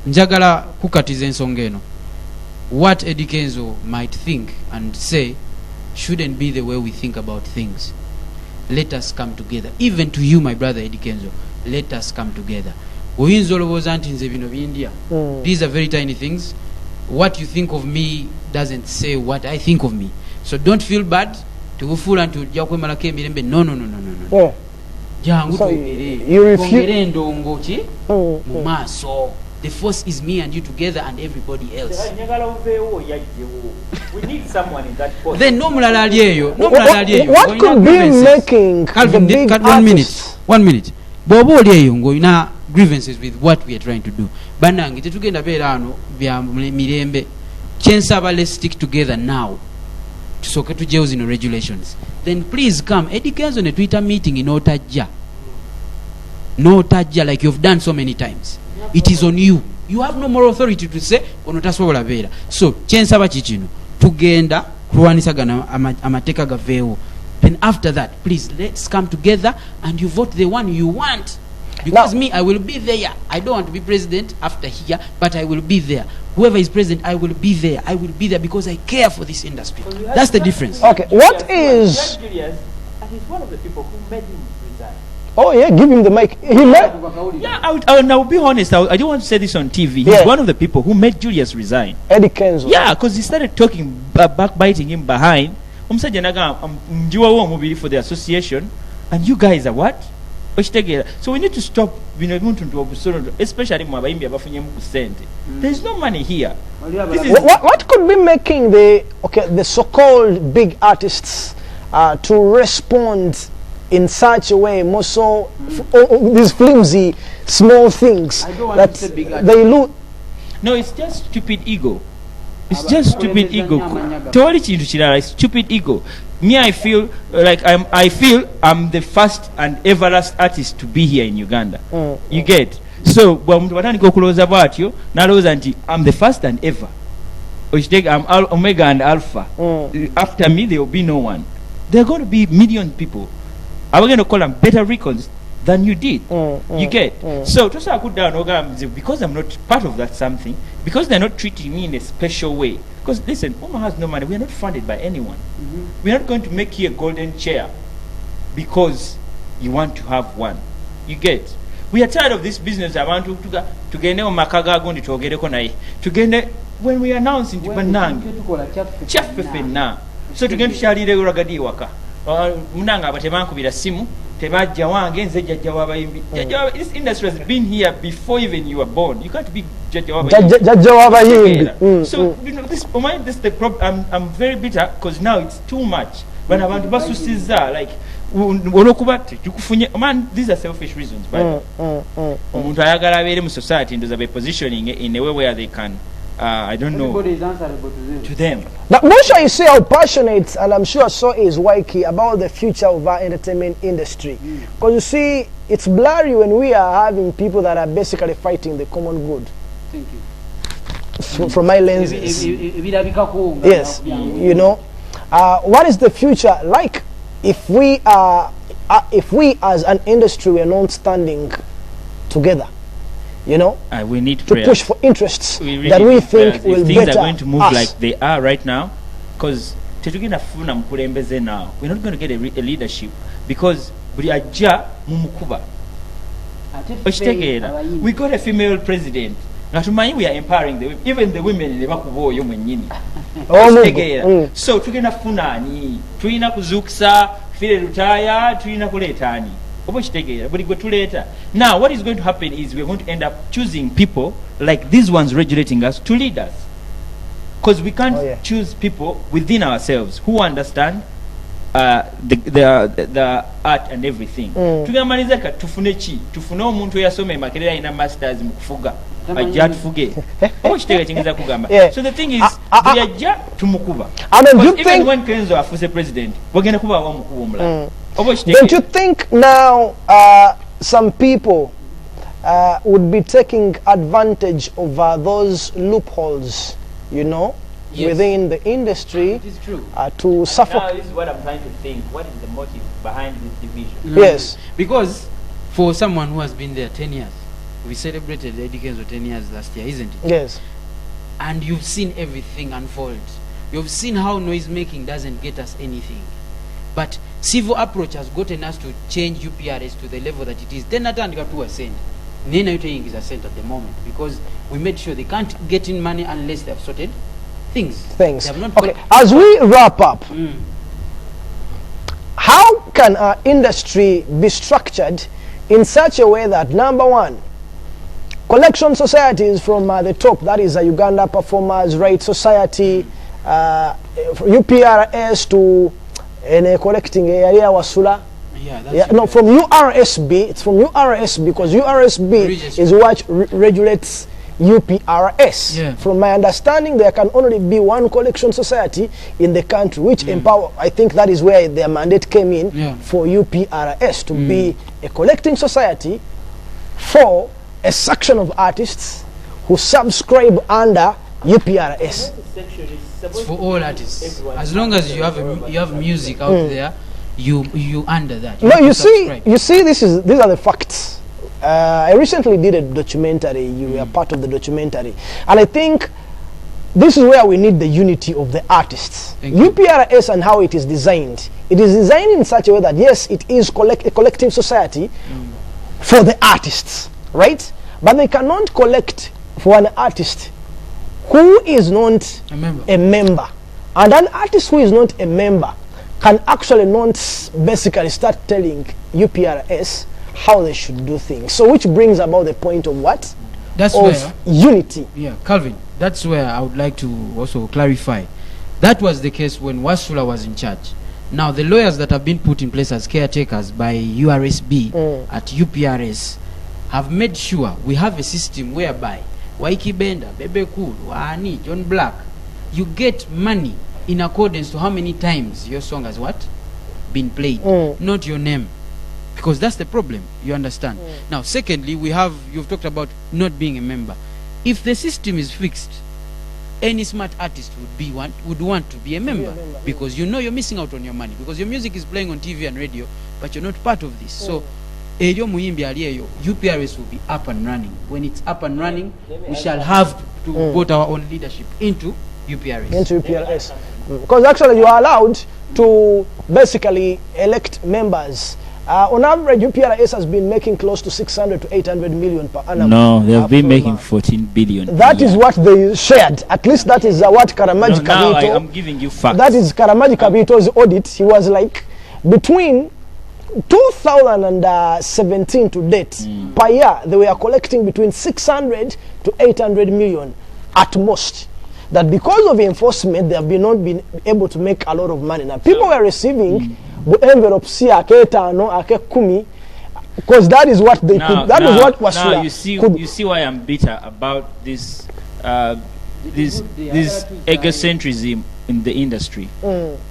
Speaker 2: njagala kukatiza ensonga eno. What Eddy Kenzo might think and say shouldn't be the way we think about things. Let us come together. Even to you, my brother Eddy Kenzo, let us come together. These are very tiny things. What you think of me doesn't say what I think of me. So don't feel bad. To fool and to no.
Speaker 1: So you refuse.
Speaker 2: The force is me and you together and everybody else.
Speaker 3: We need someone in that force.
Speaker 2: Then no mulala
Speaker 1: What could be making
Speaker 2: Calvin,
Speaker 1: the big
Speaker 2: cut
Speaker 1: artists?
Speaker 2: 1 minute. Bobo lyeyo ngoina grievances with what we are trying to do. Banange tetugenda beera ano bya mirembe. Chensaba, let's stick together now. tusooke tujjewo zino regulations, then please come. Eddy Kenzo ne Twitter meeting n'otajja like you've done so many times. It is on you. You have no moral authority to say ono tasobola beera. So kyensaba kikino tugenda kulwanisa gana amateeka gaveewo. Then after that, please let's come together and you vote the one you want. Because me, I will be there. I don't want to be president after here, but I will be there. Whoever is president, I will be there. I will be there because I care for this industry. That's the difference.
Speaker 1: Okay, what is...
Speaker 3: Julius, and he's one of the people who made him resign.
Speaker 1: Oh yeah, give him the mic. He made...
Speaker 3: Yeah, I'll be honest. I don't want to say this on TV. He's one of the people who made Julius resign.
Speaker 1: Eddy Kenzo.
Speaker 3: Yeah, because he started talking, backbiting him behind. For the association, and you guys are what? So we need to stop, especially there's no money here.
Speaker 1: What could be making the so-called big artists to respond in such a way, more so these flimsy small things that they lose?
Speaker 3: No, it's just stupid ego. It's just stupid ego. It's stupid ego. Me, I feel like I'm the first and ever last artist to be here in Uganda. You get? So when go close about you, now I'm the first and ever. I'm Omega and Alpha. After me, there will be no one. There are going to be million people. I'm going to call them better records than you did. You get? So to say I put down because I'm not part of that something, because they're not treating me in a special way. Because listen, Oma has no money. We are not funded by anyone. We are not going to make you a golden chair because you want to have one. You get? We are tired of this business. I want to get makaga going to get when we announce in Banang. So to get to Shari Ragadi Waka. Munanga Batemanku with a simu. This industry has been here before even you were born. You can't be Jajawaba. So this the problem. I'm very bitter because now it's too much. When I want to pass like man, these are selfish reasons. But society and there's a positioning in a way where they can. I don't know. Everybody is answerable to them.
Speaker 1: But Mosha, you see how passionate, and I'm sure so is Ykee, about the future of our entertainment industry. Because you see, it's blurry when we are having people that are basically fighting the common good.
Speaker 2: Thank you.
Speaker 1: From my lenses. Yes, you know. What is the future like if we as an industry we are not standing together? You know,
Speaker 3: we need
Speaker 1: to push for interests that we think will
Speaker 3: things
Speaker 1: better
Speaker 3: are going to move
Speaker 1: us.
Speaker 3: like they are right now, because we're not going to get a leadership because we got a female president. We are empowering even the women. So tugenda funani tulina kuzukisa fire retire tulina kuletani. Now what is going to happen is we're going to end up choosing people like these ones regulating us to lead us, because we can't choose people within ourselves who understand the art and everything. Tugamalizeka tufune omuntu yasome makerera ina masters mu kufuga ajja tufuge okitega kingiza kugamba. So the thing is we ajja tumukuba. Even when Kenzo afuse president wagenda kuba wa mukuba omulala.
Speaker 1: Don't you think now some people would be taking advantage of those loopholes, you know, within the industry?
Speaker 2: It is true.
Speaker 1: To suffer?
Speaker 3: Now this is what I'm trying to think. What is the motive behind this division?
Speaker 1: Yes.
Speaker 2: Because for someone who has been there 10 years, we celebrated Eddy Kenzo 10 years last year, isn't it?
Speaker 1: Yes.
Speaker 2: And you've seen everything unfold. You've seen how noise making doesn't get us anything. But civil approach has gotten us to change UPRS to the level that it is. Then that got to a cent. Nina is a cent at the moment because we made sure they can't get in money unless they have sorted things. They have not
Speaker 1: as we wrap up, how can our industry be structured in such a way that, number one, collection societies from the top, that is a Uganda Performers Rights Society, UPRS to collecting area wasula. No, from URSB. It's from URSB because URSB is what regulates UPRS.
Speaker 2: Yeah.
Speaker 1: From my understanding, there can only be one collection society in the country, which empower. I think that is where their mandate came in for UPRS to be a collecting society for a section of artists who subscribe under UPRS.
Speaker 2: It's for all artists. As long as you have music out there, you under that.
Speaker 1: No, you see, these are the facts. I recently did a documentary. You were part of the documentary, and I think this is where we need the unity of the artists. UPRS and how it is designed. It is designed in such a way that yes, it is a collective society for the artists, right? But they cannot collect for an artist who is not a member. And an artist who is not a member can actually not basically start telling UPRS how they should do things. So which brings about the point of what?
Speaker 2: That's
Speaker 1: of
Speaker 2: where
Speaker 1: unity.
Speaker 2: Yeah, Calvin, that's where I would like to also clarify. That was the case when Wasula was in charge. Now the lawyers that have been put in place as caretakers by URSB at UPRS have made sure we have a system whereby Ykee Benda, Bebe Cool, Wani, John Black, you get money in accordance to how many times your song has what? Been played, not your name. Because that's the problem, you understand. Now secondly, you've talked about not being a member. If the system is fixed, any smart artist would want to be a member, because you know you're missing out on your money, because your music is playing on TV and radio, but you're not part of this. So UPRS will be up and running. When it's up and running, we shall have to put our own leadership into UPRS.
Speaker 1: Because actually you are allowed to basically elect members. On average, UPRS has been making close to 600 to 800 million per annum.
Speaker 3: No, they have been making 14 billion.
Speaker 1: That is what they shared. At least that is what Karamaji Kabito.
Speaker 3: I'm giving you facts.
Speaker 1: That is Karamaji Kabito's audit. He was like, between 2017 to date, per year, they were collecting between 600 to 800 million at most. That because of enforcement, they have not been able to make a lot of money. Now, people were receiving envelopes here, because that is what they could. That is what was.
Speaker 3: Now you see why I'm bitter about this egocentrism in the industry.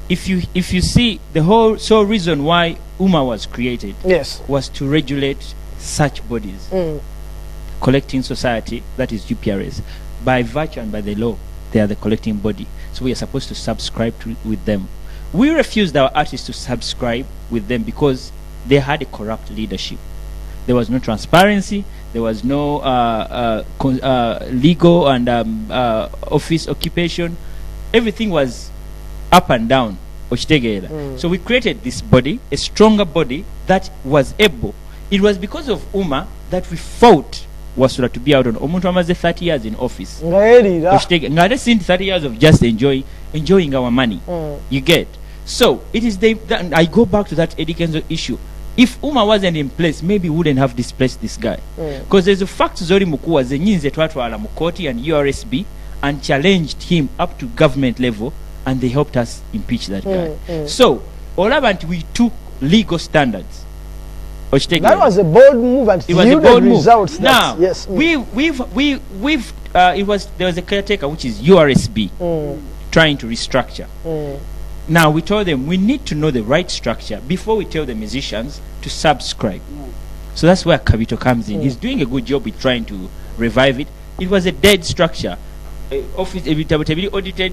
Speaker 3: If you see the whole reason why UMA was created, was to regulate such bodies, collecting society, that is UPRS, by virtue and by the law. They are the collecting body, so we are supposed to subscribe with them. We refused our artists to subscribe with them because they had a corrupt leadership. There was no transparency. There was no legal and office occupation. Everything was up and down. So we created this body, a stronger body that was able. It was because of UMA that we fought Wasura to be out on Omuntu amaze 30 years in office. Ngade seen 30 years of just enjoying our money. You get. So it is I go back to that Eddy Kenzo issue. If UMA wasn't in place, maybe we wouldn't have displaced this guy. Because there's a fact Zori Mukuwa zenyinze twatwala Mukoti and URSB and challenged him up to government level, and they helped us impeach that guy. So all about we took legal standards.
Speaker 1: That was a bold move, and
Speaker 3: it was a bold move.
Speaker 1: Now,
Speaker 3: yes, there was a caretaker, which is URSB, trying to restructure. Now we told them we need to know the right structure before we tell the musicians to subscribe. So that's where Kabito comes in. He's doing a good job with trying to revive it. It was a dead structure. Office audited.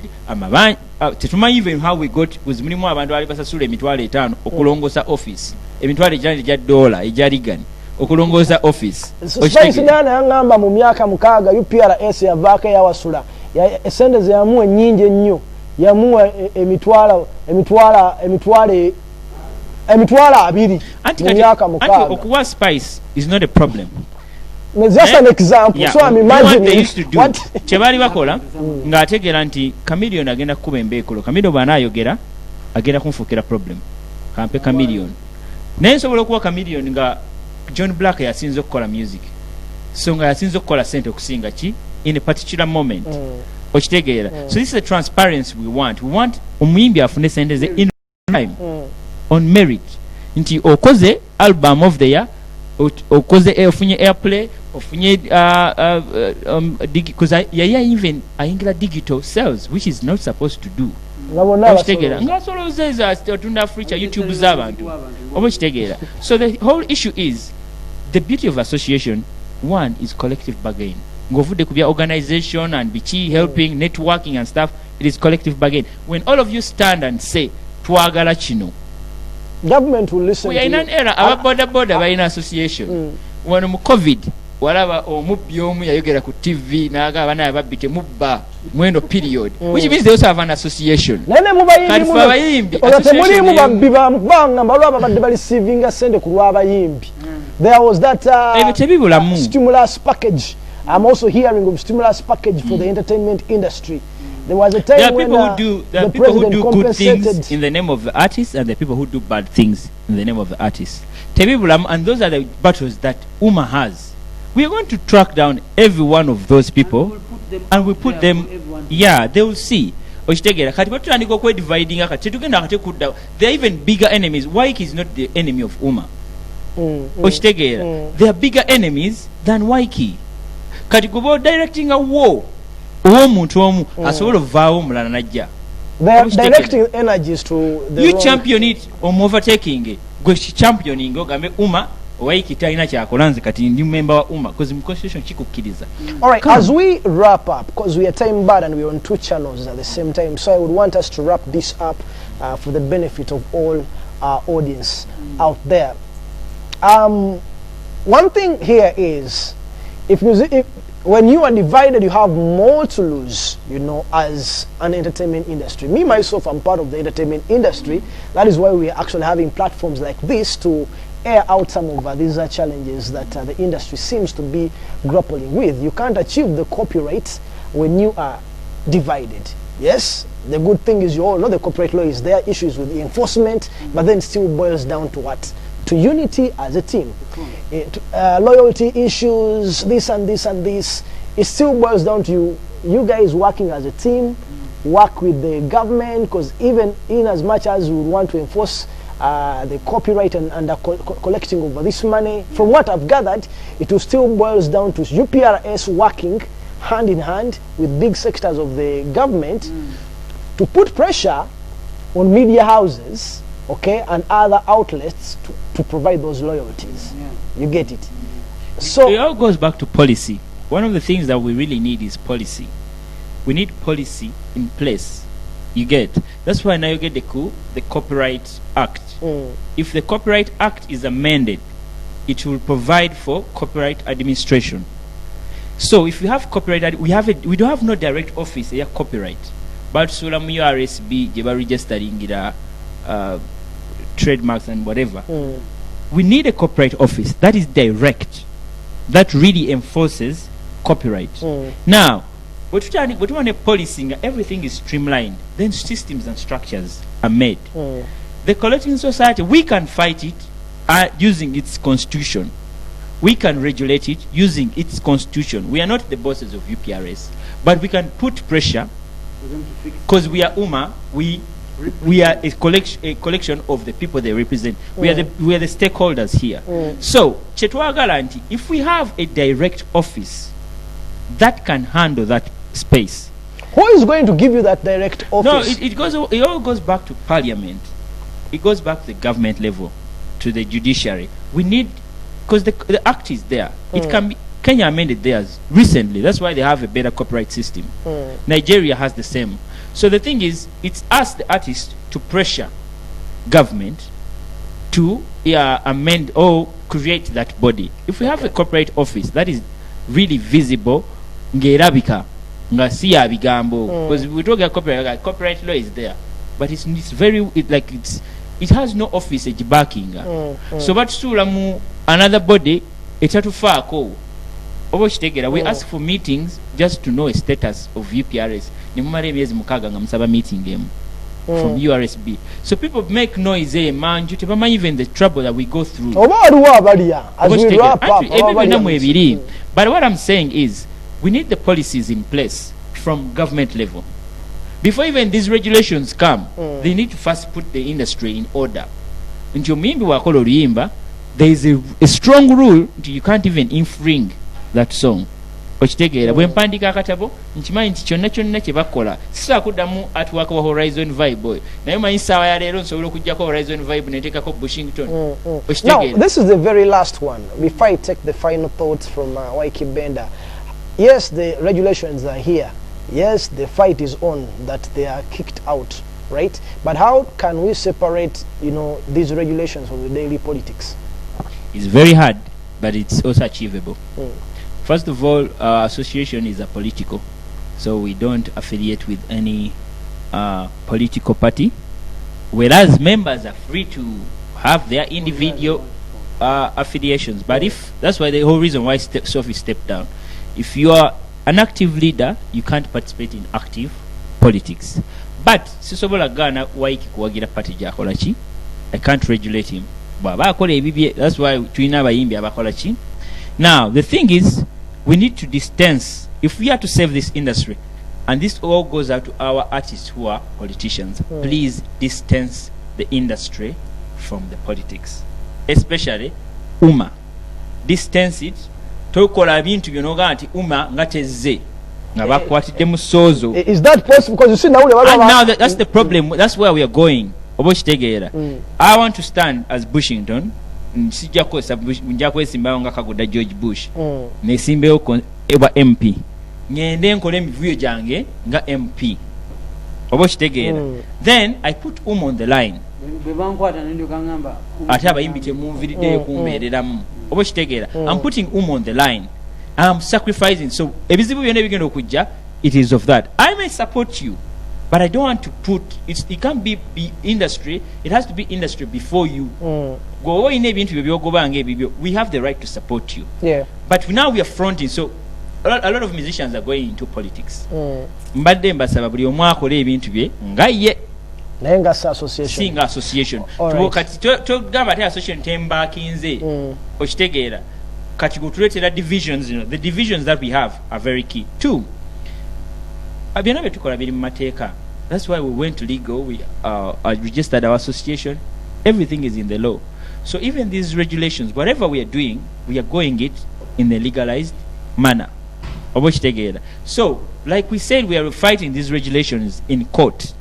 Speaker 3: Even how we got was minimum abantu alibasasula emitwalo 5 okulongosa office. Emitwalo $1 ejarigani okulongoza office.
Speaker 1: Spice nana yangamba mu myaka 6 UPRS yavaako yawasula. Esente yamuwe nyingi nnyo. Yamuwe emitwalo 2 mu myaka 6.
Speaker 3: Okuwa Spice is not a problem.
Speaker 1: Just an example. So I'm imagining
Speaker 3: what they used to do. Chebali bakola nga ategera nti Chameleon agenda kuba embekolo. Chameleon bana ayogera agenda kumfukira problem. Kampe Chameleon. Naye sobola okuwa Chameleon nga John Black yasinze okukola music. So nga yasinze okukola sente okusinga ki in a particular moment. Okitegeera. So this is the transparency we want. We want omuyimbi afune sente in time on merit. Nti okoze album of the year okoze ofunye airplay ofunye yaya even ayingira digital sales which is not supposed to do okitegeera ngasolowozeza otunda feature YouTube z'abantu oba okitegeera. So the whole issue is the beauty of association. One is collective bargain. Ng'ovudde ku bya organization and biki helping networking and stuff, it is collective bargain. When all of you stand and say twagala kino,
Speaker 1: government will listen.
Speaker 3: We are in an era aba boda balina association. Wano mu COVID walaba omubbi omu yayogera ku TV n'agamba naye babbite mubba mwendo period, which means they also have an association.
Speaker 1: Nene mubayimbi otemuli babbi banga balwa badde bali receiving sende ku lw'abayimbi. There was that stimulus package. I'm also hearing of stimulus package for the entertainment industry. There was a time
Speaker 3: there are people who do good things in the name of the artists, and there are people who do bad things in the name of the artists. And those are the battles that UMA has. We are going to track down every one of those people, and we put them. Yeah, they will see. They are even bigger enemies. Ykee is not the enemy of UMA. They are bigger enemies than Ykee. Katikubo directing a war. They are
Speaker 1: directing energies to the
Speaker 3: you champion it or overtaking it. Go championing UMA Ykee talina kyakolanze kati ndi member wa UMA because constitution kikukkiriza.
Speaker 1: All right, as we wrap up, because we are time bound and we are on two channels at the same time, so I would want us to wrap this up for the benefit of all our audience out there. One thing here is, if when you are divided, you have more to lose, you know, as an entertainment industry. Me, myself, I'm part of the entertainment industry. That is why we are actually having platforms like this to air out some of these challenges that the industry seems to be grappling with. You can't achieve the copyright when you are divided. Yes, the good thing is you all know the copyright law is there, issues with the enforcement, but then still boils down to what? To unity as a team. Loyalty issues, this and this and this. It still boils down to you guys working as a team, work with the government, because even in as much as we want to enforce the copyright and the collecting of this money, from what I've gathered, it will still boils down to UPRS working hand in hand with big sectors of the government to put pressure on media houses, okay, and other outlets to provide those loyalties. You get it? So
Speaker 3: it all goes back to policy. One of the things that we really need is policy. We need policy in place. You get? That's why now you get the Copyright Act. If the Copyright Act is amended, it will provide for copyright administration. So if you have copyright, we don't have no direct office here copyright. But sulamu RSB jeba registering trademarks and whatever. We need a copyright office that is direct, that really enforces copyright. Now, what we want a policy, everything is streamlined. Then systems and structures are made. The collecting society, we can fight it using its constitution. We can regulate it using its constitution. We are not the bosses of UPRS, but we can put pressure because we are UMA. We are a collection of the people they represent. We are the stakeholders here. So, chetwagala, if we have a direct office that can handle that space,
Speaker 1: who is going to give you that direct office?
Speaker 3: No, it all goes back to Parliament. It goes back to the government level, to the judiciary. We need, because the act is there. It can be. Kenya amended theirs recently. That's why they have a better copyright system. Nigeria has the same. So the thing is, it's us, the artists, to pressure government to amend or create that body. If we have a corporate office that is really visible, ngerabika, ngasiya bigambo, because we talk about copyright law is there, but it's very it has no office backing. So but sulamu another body etatufaako. We ask for meetings just to know a status of UPRS. Meeting from URSB. So people make noise, man, even the trouble that we go through. But what I'm saying is, we need the policies in place from government level. Before even these regulations come, they need to first put the industry in order. there is a strong rule that you can't even infringe that song. Okitegeera bwe mpandika akatabo nkimanyi nti kyonna kyonna kye bakola sisobola kuddamu artwork wa Horizon Vibe oyo naye manyi ssaawa ya leero nsobola okugyako Horizon Vibe neteekako Bushington.
Speaker 1: Now, this is the very last one. Before I take the final thoughts from Ykee Benda. Yes, the regulations are here. Yes, the fight is on that they are kicked out, right? But how can we separate, these regulations from the daily politics?
Speaker 3: It's very hard, but it's also achievable. First of all, our association is a political, so we don't affiliate with any political party, whereas members are free to have their individual affiliations. But if that's why the whole reason why Sophie stepped down. If you are an active leader, you can't participate in active politics. But sisobola gana Ykee kuwagira party jakola ki. I can't regulate him. That's why tulina abayimbi abakola ki. Now the thing is, we need to distance. If we are to save this industry, and this all goes out to our artists who are politicians, please distance the industry from the politics, especially UMA. Distance it. Tokola bintu byonoga nti UMA ngatezze nga bakwatidde musozo.
Speaker 1: Is that possible? Because you see now
Speaker 3: that's the problem. That's where we are going. Obokitegeera. I want to stand as Bushington. Sijja kwesimbawo nga kagoda George Bush. Nesimbewo ewa MP. Ngende nkole emivuyo gyange nga MP. Obokitegeera. Then I put on the line. Ate abayimbi temunviriddeyo kumbeereramu. Obokitegeera. I'm putting on the line. I'm sacrificing. So ebizibu byonna ebigenda okujja, it is of that. I may support you, but I don't want to put it can't be industry. It has to be industry before you. Go in ebintu byogobanga ebibyo. We have the right to support you.
Speaker 1: Yeah.
Speaker 3: But now we are fronting. So a lot of musicians are going into politics. Mbadde mbasaba buli omu akole ebintu bye nga ye.
Speaker 1: Nenga association.
Speaker 3: Singa association. Kati togamba te association tembakinze. Okitegeera. Kati gutuletera divisions, the divisions that we have are very key. Two, byonna bye tukola biri mu mateeka. That's why we went to legal. We registered our association. Everything is in the law. So even these regulations, whatever we are doing, we are going it in a legalized manner. So, like we said, we are fighting these regulations in court.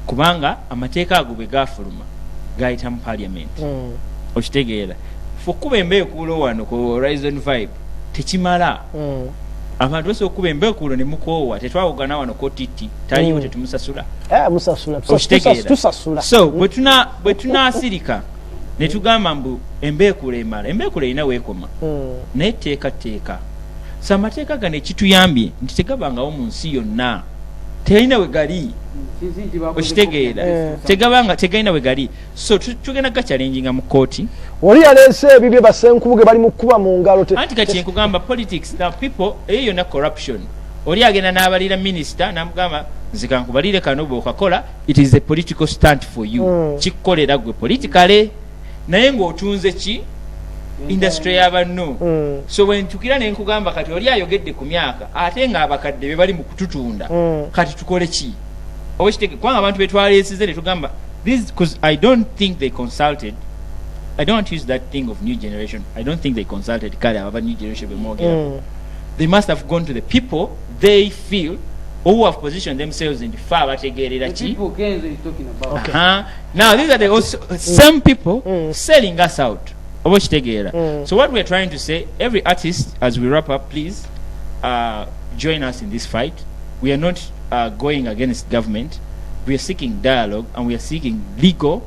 Speaker 3: Kubanga amateeka ago bwe gafuluma gayita mu parliament. Okitegeera. Fukuba embeekuulo wano ku Horizon Vibe tekimala. Abantu bose okuba embeekuulo ne mukoowa tetwawogana wano kotiti taliwo tetumusasula.
Speaker 1: Musasula.
Speaker 3: Tusasula. So bwe tunaasirika ne tugamba mbu embeekuulo emala. Embeekuulo erina weekoma. Naye teeka. So amateeka gano ekituyambye nti tegabangawo mu nsi yonna. Tegalina we gali. Okitegeera. Tegalina we gali. So tugenda gachallenginga mu kooti.
Speaker 1: Oli yaleese ebibye basenkubuge bali mu kuba mu ngalo te.
Speaker 3: Anti kati nkugamba politics, now people eyo na corruption. Oli agenda n'abalira minister n'amugamba nzika nkubalire kano bw'okakola, it is a political stunt for you. Kikolera gwe politically. Naye ng'otunze ki industry y'abanno. So when tukira ne nkugamba kati oli ayogedde ku myaka ate nga abakadde be bali mu kututunda. Kati tukole ki? Obekiteke kwanga abantu betwaleesize ne tugamba this, because I don't think they consulted. I don't use that thing of new generation. I don't think they consulted Kale about new generation more. They must have gone to the people they feel who have positioned themselves in the far
Speaker 2: the people Kenzo is talking about.
Speaker 3: Now these are the also some people selling us out. So what we're trying to say, every artist, as we wrap up, please join us in this fight. We are not going against government. We are seeking dialogue and we are seeking legal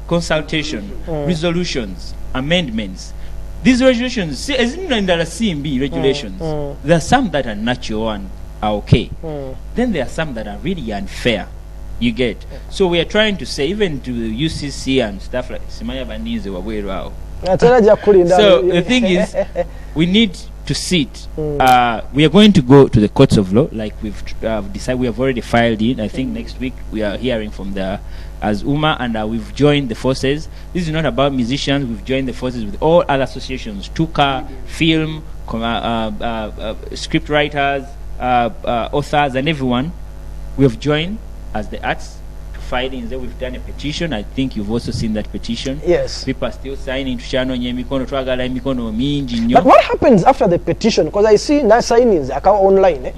Speaker 3: consultation, resolutions, amendments. These resolutions, as in the CMB regulations, there are some that are natural and are okay. Then there are some that are really unfair. You get. So we are trying to say, even to the UCC and stuff like Simaya Banize Wabwero. So the thing is, we need to sit. We are going to go to the courts of law, like we've decided. We have already filed in. I think next week we are hearing from the as UMA, and we've joined the forces. This is not about musicians. We've joined the forces with all other associations: Tuka, film, script writers, authors, and everyone. We have joined as the arts to filings. We've done a petition. I think you've also seen that petition.
Speaker 1: Yes.
Speaker 3: People are still signing to channel emikono twagala emikono mingi nnyo.
Speaker 1: But what happens after the petition? Because I see now signings online.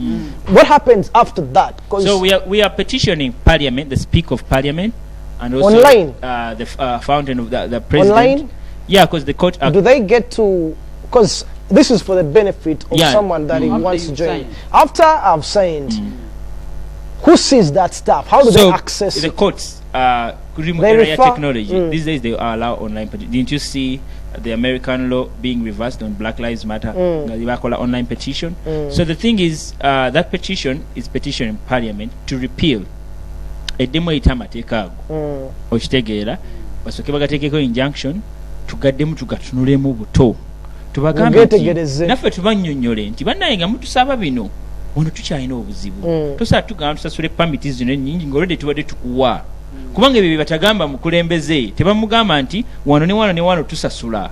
Speaker 1: What happens after that?
Speaker 3: So we are petitioning Parliament, the Speaker of Parliament, and also
Speaker 1: online?
Speaker 3: The fountain of the President.
Speaker 1: Online?
Speaker 3: Yeah, because the court.
Speaker 1: Do they get to? Because this is for the benefit of someone that he wants to join. After I've signed, who sees that stuff? How do they access
Speaker 3: the
Speaker 1: it?
Speaker 3: courts? Technology. These days they allow online. Didn't you see the American law being reversed on Black Lives Matter? They call it online petition. So the thing is, that petition is petitioning Parliament to repeal a demo itamateeka ago. Okitegeera basoke bagateekeko injunction tugaddemu tugatunulemu buto. Tubagambe naffe tubannyonnyole nti bannaye nga mutusaba bino ono tukyalina obuzibu tosaa tugamba tusasule pamiti zino ennyingi ng'olwedde tubadde tukuwa kubanga ebyo bye batagamba mukulembeze tebamugamba nti wano ne wano ne wano tusasula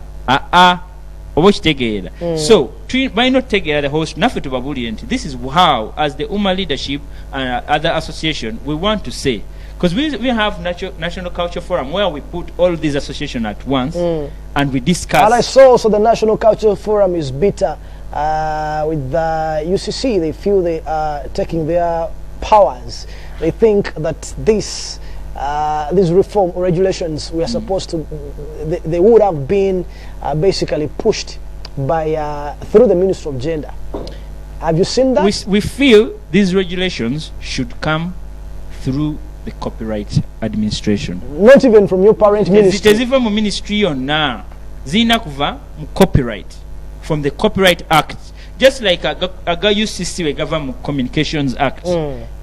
Speaker 3: oba okitegeera so balina okutegeera the host naffe tubabuulire nti this is how as the Umma leadership and other association we want to say because we have National Culture Forum where we put all these associations at once and we discuss.
Speaker 1: And I saw also the National Culture Forum is bitter with the UCC. They feel they are taking their powers. They think that these reform or regulations were supposed to, they would have been basically pushed by through the Ministry of Gender. Have you seen that?
Speaker 3: We feel these regulations should come through the Copyright Administration.
Speaker 1: Not even from your parent ministry.
Speaker 3: Teziva mu ministry yonna zina kuva mu copyright from the Copyright Act. Just like aga UCC we gava mu Communications Act.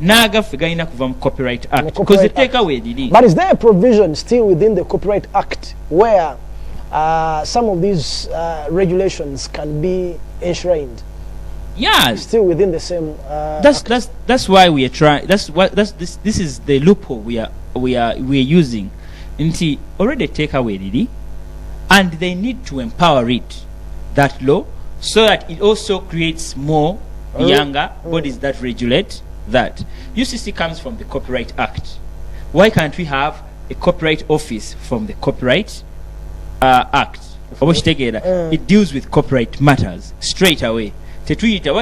Speaker 3: Naga galina kuva mu Copyright Act because they take away the.
Speaker 1: But is there a provision still within the Copyright Act where some of these regulations can be enshrined?
Speaker 3: Yeah,
Speaker 1: still within the same.
Speaker 3: That's why we are trying. This is the loophole we are using. Nti already take away Didi, and they need to empower it, that law, so that it also creates more younger bodies that regulate that. UCC comes from the Copyright Act. Why can't we have a copyright office from the Copyright Act? It deals with copyright matters straight away. So in other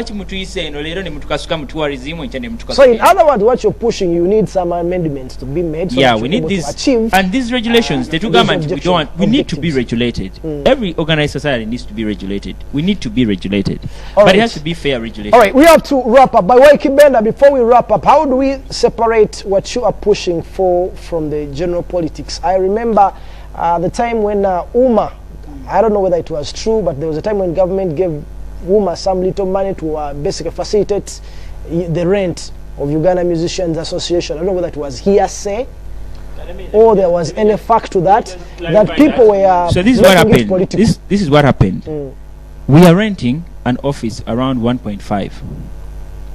Speaker 1: words, what you're pushing, you need some amendments to be made. So
Speaker 3: we need this, and these regulations. We need to be regulated. Every organized society needs to be regulated. We need to be regulated, but it has to be fair regulation.
Speaker 1: All right, we have to wrap up. By Ykee Benda, before we wrap up, how do we separate what you are pushing for from the general politics? I remember the time when Umma, I don't know whether it was true, but there was a time when government gave Umma some little money to basically facilitate the rent of Uganda Musicians Association. I don't know whether it was hearsay or there was any fact to that, that people were.
Speaker 3: So this is what happened. This is what happened. We are renting an office around 1.5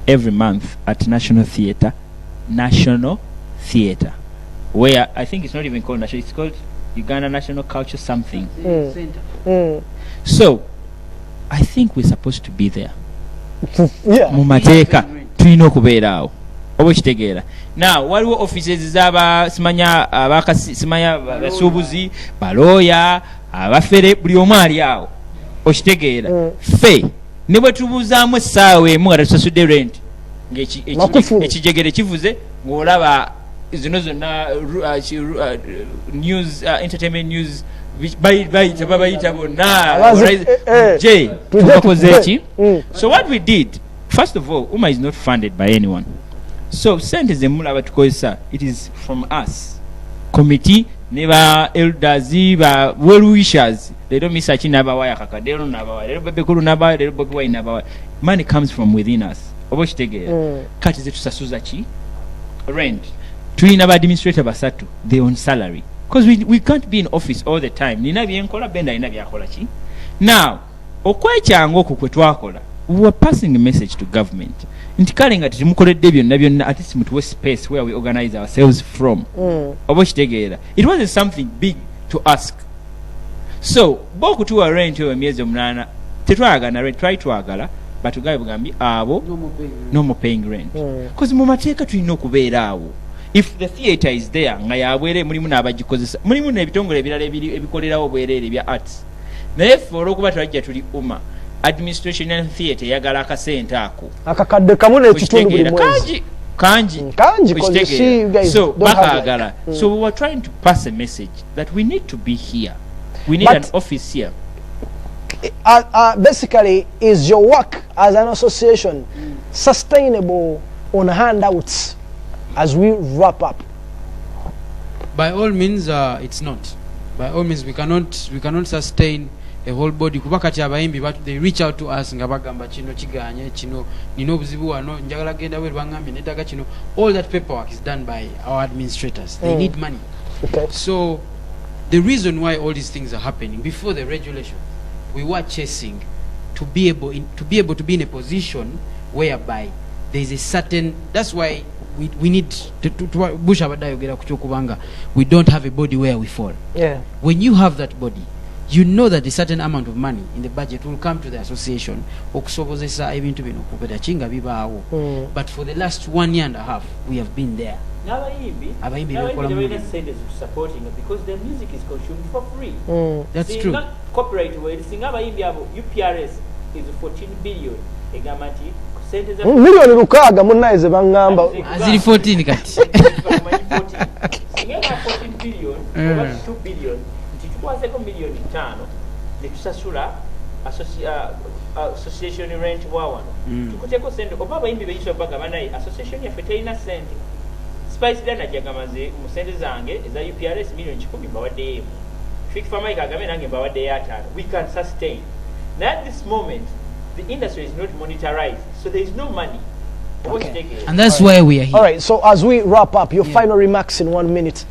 Speaker 3: every month at National Theatre, where I think it's not even called National, it's called Uganda National Culture something. So I think we're supposed to be there. Mumateka tulina okubeera awo oba okitegeera. Now waliwo offices simanya basuubuzi balooya abafere buli omu ali awo okitegeera. Ffe ne bwe tubuuzaamu essaawa emu nga tusasudde rent ng'ekijegere kivuze ng'olaba zino zonna news entertainment news babayita bonna. So what we did, first of all, Umma is not funded by anyone. So sente zemulaba tukozesa, it is from us. Committee, neba elders, ba well wishers. They don't miss a chinaba kakadero naba, bekulu naba, bobi naba. Money comes from within us. Obochitegera. Kati zetu sasuza chi rent. Tulina ba administrator basatu, they own salary. Because we can't be in office all the time. Nina byenkola Benda ina byakola ki. Now, okwekyango ku kwetwakola, we were passing a message to government. Nti kale nga tumukoledde byonna at least mutuwe space where we organize ourselves from. Oba kitegeera. It wasn't something big to ask. So, boku tuwa rent yo emyezi 8 tetwagana rent try twagala but tugabe bugambi abo no more paying rent. Because mu mateeka tulina okubeera awo. if the theatre is there nga yabwere mulimu n'abagikozesa mulimu n'ebitongole ebirala ebikolerawo bwereere ebya arts naye ffe olw'okuba twajja tuli umma administration and theatre yagala akasente ako
Speaker 1: akakadde kamu n'ekitundu buli mwezi
Speaker 3: kanji
Speaker 1: because you see you guys
Speaker 3: so
Speaker 1: don't have
Speaker 3: bakagala so we were trying to pass a message that we need to be here, we need an office here.
Speaker 1: Basically, is your work as an association sustainable on handouts as we wrap up?
Speaker 2: By all means, it's not. By all means, we cannot sustain a whole body. Kubakati abayimbi but they reach out to us nga bagamba kino kiganye kino nino obuzibu wano njagala genda we bangambi netaga kino. All that paperwork is done by our administrators. They need money.
Speaker 1: Okay.
Speaker 2: So the reason why all these things are happening before the regulation, we were chasing to be able to be in a position whereby there is a certain. That's why we need to Bush abadayogera kuchokubanga. We don't have a body where we fall.
Speaker 1: Yeah.
Speaker 2: When you have that body, you know that a certain amount of money in the budget will come to the association okusobozesa ebintu bino kupeta chinga bibaawo. But for the last 1 year and a half we have been there. Abayimbi
Speaker 3: supporting it because their music is consumed for free.
Speaker 2: That's true.
Speaker 3: Not copyright way. Singa abayimbi abo UPRS is 14 billion egamati sente za
Speaker 1: million lukaga munaize bangamba
Speaker 2: azili 14 kati.
Speaker 3: Singa 14 billion over 2 billion tukwaseko million 5 netusasula association rent wawano tukuteko sente oba abayimbi beyisha bagamba naye association yaffe terina sente. Spice dana jagamaze mu sente zange eza UPRS million 10 bawadde Fik Farmer agambe nange bawadde yatano. We can sustain. Now at this moment the industry is not monetarized, so there is no money.
Speaker 2: Okay. And that's why we are here.
Speaker 1: All right, so as we wrap up, your final remarks in 1 minute.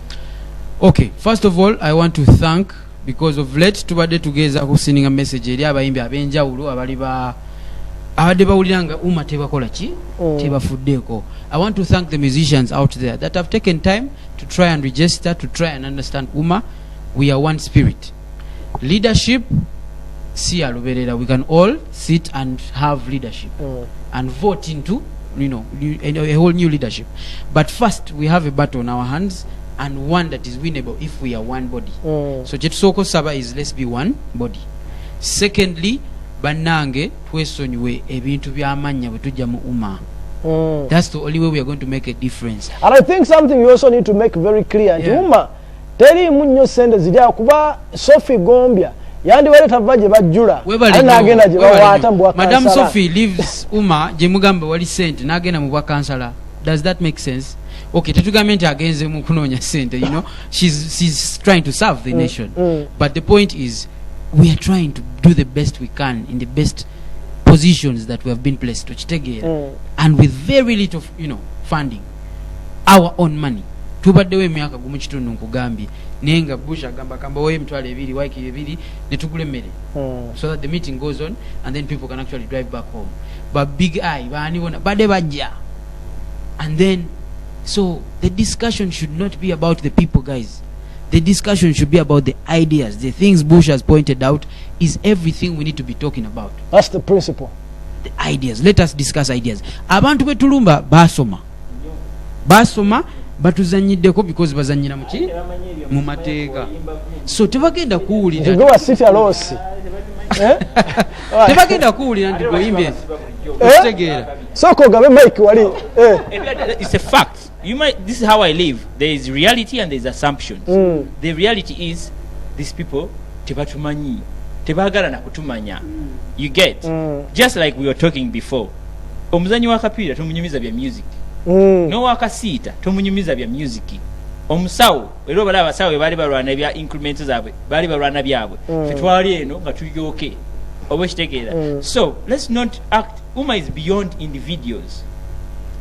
Speaker 2: Okay, first of all, I want to thank, because of late tubadde tugeza kusininga a message eri abayimbi abenjawulo abali abadde bawuliranga umma tebakola ki tebafuddeko. I want to thank the musicians out there that have taken time to try and register, to try and understand umma. We are one spirit. Leadership, si aluberera, we can all sit and have leadership and vote into a whole new leadership. But first we have a battle on our hands, and one that is winnable if we are one body. So Jetsoko Saba is let's be one body. Secondly, banange twesonyiwe ebintu byamanya bwetujja mu umma. That's the only way we are going to make a difference.
Speaker 1: And I think something we also need to make very clear, umma teri munyo sente zirya kuba Sophie Gombia yandi wale tavaje bajula anagenda je bawata mbwa kansala.
Speaker 2: Madam Sophie leaves umma je mugambe wali sente nagenda mu bwa kansala. Does that make sense? Okay, tetugamenti agenze mu kunonya sente, she's trying to serve the nation. But the point is we are trying to do the best we can in the best positions that we have been placed to chitegera, and with very little funding, our own money. Tubaddewo emyaka gumu kitundu nkugambye nenga Bush agamba kamba we mtwale ebiri Ykee ebiri netugule mmere so that the meeting goes on and then people can actually drive back home. But big eye bani bona bade bajja, and then so the discussion should not be about the people, guys. The discussion should be about the ideas. The things Bush has pointed out is everything we need to be talking about.
Speaker 1: That's the principle.
Speaker 2: The ideas. Let us discuss ideas. Abantu betulumba basoma batuzanyiddeko because bazanyira muki mu mateeka. So tebagenda kuwulira.
Speaker 1: Go sit alose.
Speaker 2: Tebagenda kuwulira nti goyimbe.
Speaker 1: Soko gabe Mike wali.
Speaker 3: It's a fact. This is how I live. There is reality and there is assumptions. The reality is these people tebatumanyi, tebagala na kutumanya. You get? Just like we were talking before. Omuzanyi wa kapira tumunyumiza bya music. No wakasiita tumunyumiza bya music. Omusawo ero bala abasawo bali balwana bya increments zabwe, bali balwana byabwe. Fetwali eno nga tuyoke. Obwekitegera. So let's not act. Umma is beyond individuals.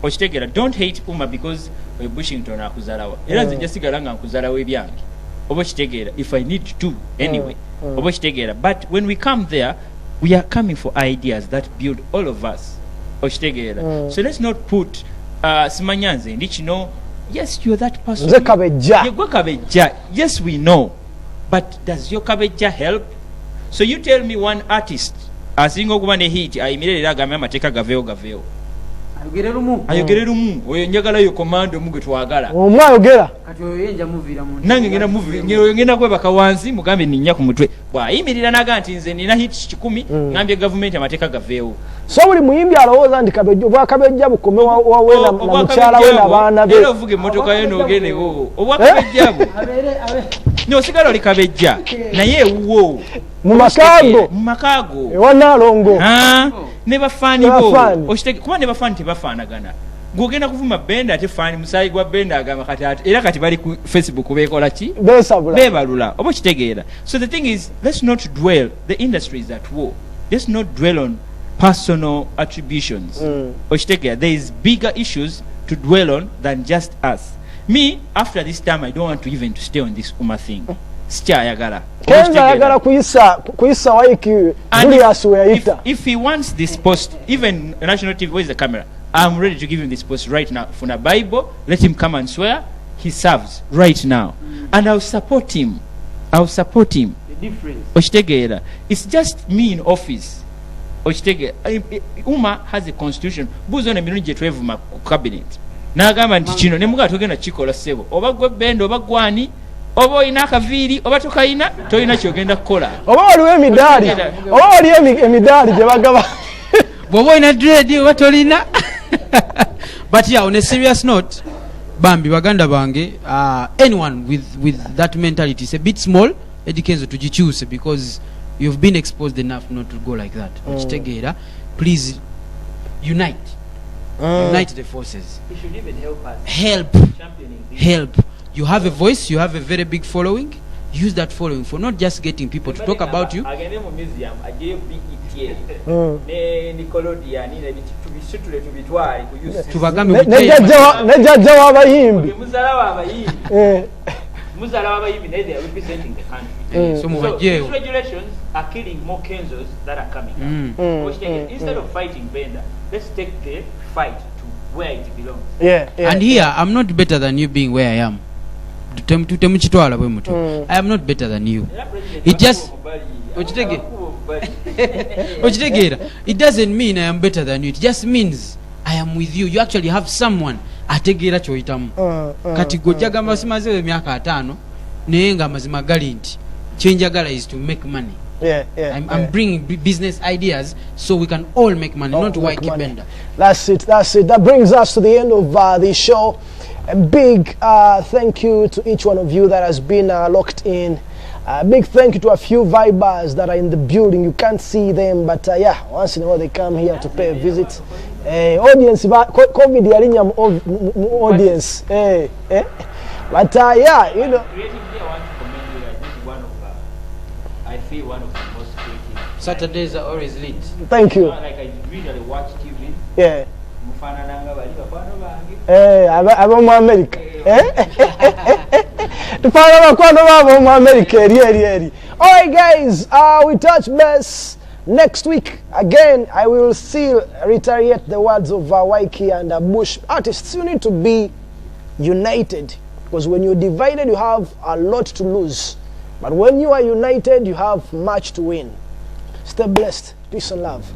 Speaker 3: Ochitegera, don't hate umma because we Bushington akuzalawa. Era nze sigala nga nkuzalawa ebyange. Ochitegera, if I need to anyway. Ochitegera, but when we come there, we are coming for ideas that build all of us. Ochitegera. So let's not put simanyanze ndi yes, you're that person.
Speaker 1: Kabeja.
Speaker 3: Yes, we know. But does your kabeja help? So you tell me one artist asinga okuba ne hit ayimirira agamba amateeka gaveo.
Speaker 2: ayogere lumu
Speaker 3: ayogere lumu oyo njagalayo komando mugwe twagala
Speaker 1: omwayogera
Speaker 2: kati oyo yenja muvira mu
Speaker 3: nange ngenda kwebaka wansi mugambe ninnya ku mutwe bwayimirira naga nti nze nina hit 10 ngambye gavumenti amateeka gaveewo
Speaker 1: so buli muyimbi alowooza nti obwakabejja bukome wawe na mukyala we n'abaana be
Speaker 3: era ovuga emmotoka yo n'ogendewo obwakabejjabo nosigala oli kabejja naye ewuwo
Speaker 1: mu makaago ewa Naalongo
Speaker 3: ne bafaani bo kuba ne bafaani tebafaanagana ng'ogenda kuvuma Benda ate faani musaayi gwa Benda agamba kati era kati bali ku Facebook beekola ki beebalula oba okitegeera. So the thing is, let's not dwell, the industry is at war, let's not dwell on personal attributions. Okitegeera, there is bigger issues to dwell on than just us. Me, after this time, I don't want to even to stay on this Uma thing. Sikyayagala.
Speaker 1: Kenzo ayagala kuyisa Ykee Julius weyayita.
Speaker 3: If he wants this post, even national TV, where's the camera? I'm ready to give him this post right now. For the Bible, let him come and swear. He serves right now. And I'll support him. The
Speaker 2: difference.
Speaker 3: Okitegeera. It's just me in office. Okitegeera. Uma has a constitution. Buzo ne mirundi twevuma ku cabinet. N'agamba nti kino ne muga togenda kikola ssebo. Oba gwe Benda oba gwani. Oba olina akaviiri oba tokayina tolina kyogenda kukola.
Speaker 1: Oba waliwo emidaali. Oba waliwo emidaali gye bagaba.
Speaker 2: Bw'oba olina dread oba tolina. But yeah, on a serious note, Bambi baganda bange, anyone with that mentality is a bit small. Eddy Kenzo tujichuse because you've been exposed enough not to go like that. Okitegeera, please unite. Unite the forces.
Speaker 3: He should even help us.
Speaker 2: Help. You have a voice, you have a very big following. Use that following for not just getting people to talk about you.
Speaker 1: Nejjajja w'abayimbi.
Speaker 2: So
Speaker 3: these regulations are killing more Kenzos that are coming up. Instead of fighting Benda, let's take the fight to where it belongs.
Speaker 2: And here, I'm not better than you being where I am. I am not better than you. It just it doesn't mean I am better than you. It just means I am with you. You actually have someone ategeera kyoyitamu. Kati gojjaga masimaze emyaka 5 naye nga mazima gali nti kyenjagala is to make money. I'm bringing business ideas so we can all make money, not Ykee Benda.
Speaker 1: That's it. That brings us to the end of the show. A big thank you to each one of you that has been locked in. A big thank you to a few vibers that are in the building. You can't see them, but yeah, once in a while they come here to pay a visit. Audience, COVID yalinya audience. But yeah, you know.
Speaker 3: Creatively, I want to commend you. This is I feel one of the most creative.
Speaker 2: Saturdays are always lit.
Speaker 1: Thank you.
Speaker 3: Like I usually watch TV.
Speaker 1: Yeah.
Speaker 2: I'm
Speaker 1: mu America. Alright guys, we touch base next week. Again, I will still reiterate the words of Ykee and Bush. Artists, you need to be united. Because when you're divided, you have a lot to lose. But when you are united, you have much to win. Stay blessed. Peace and love.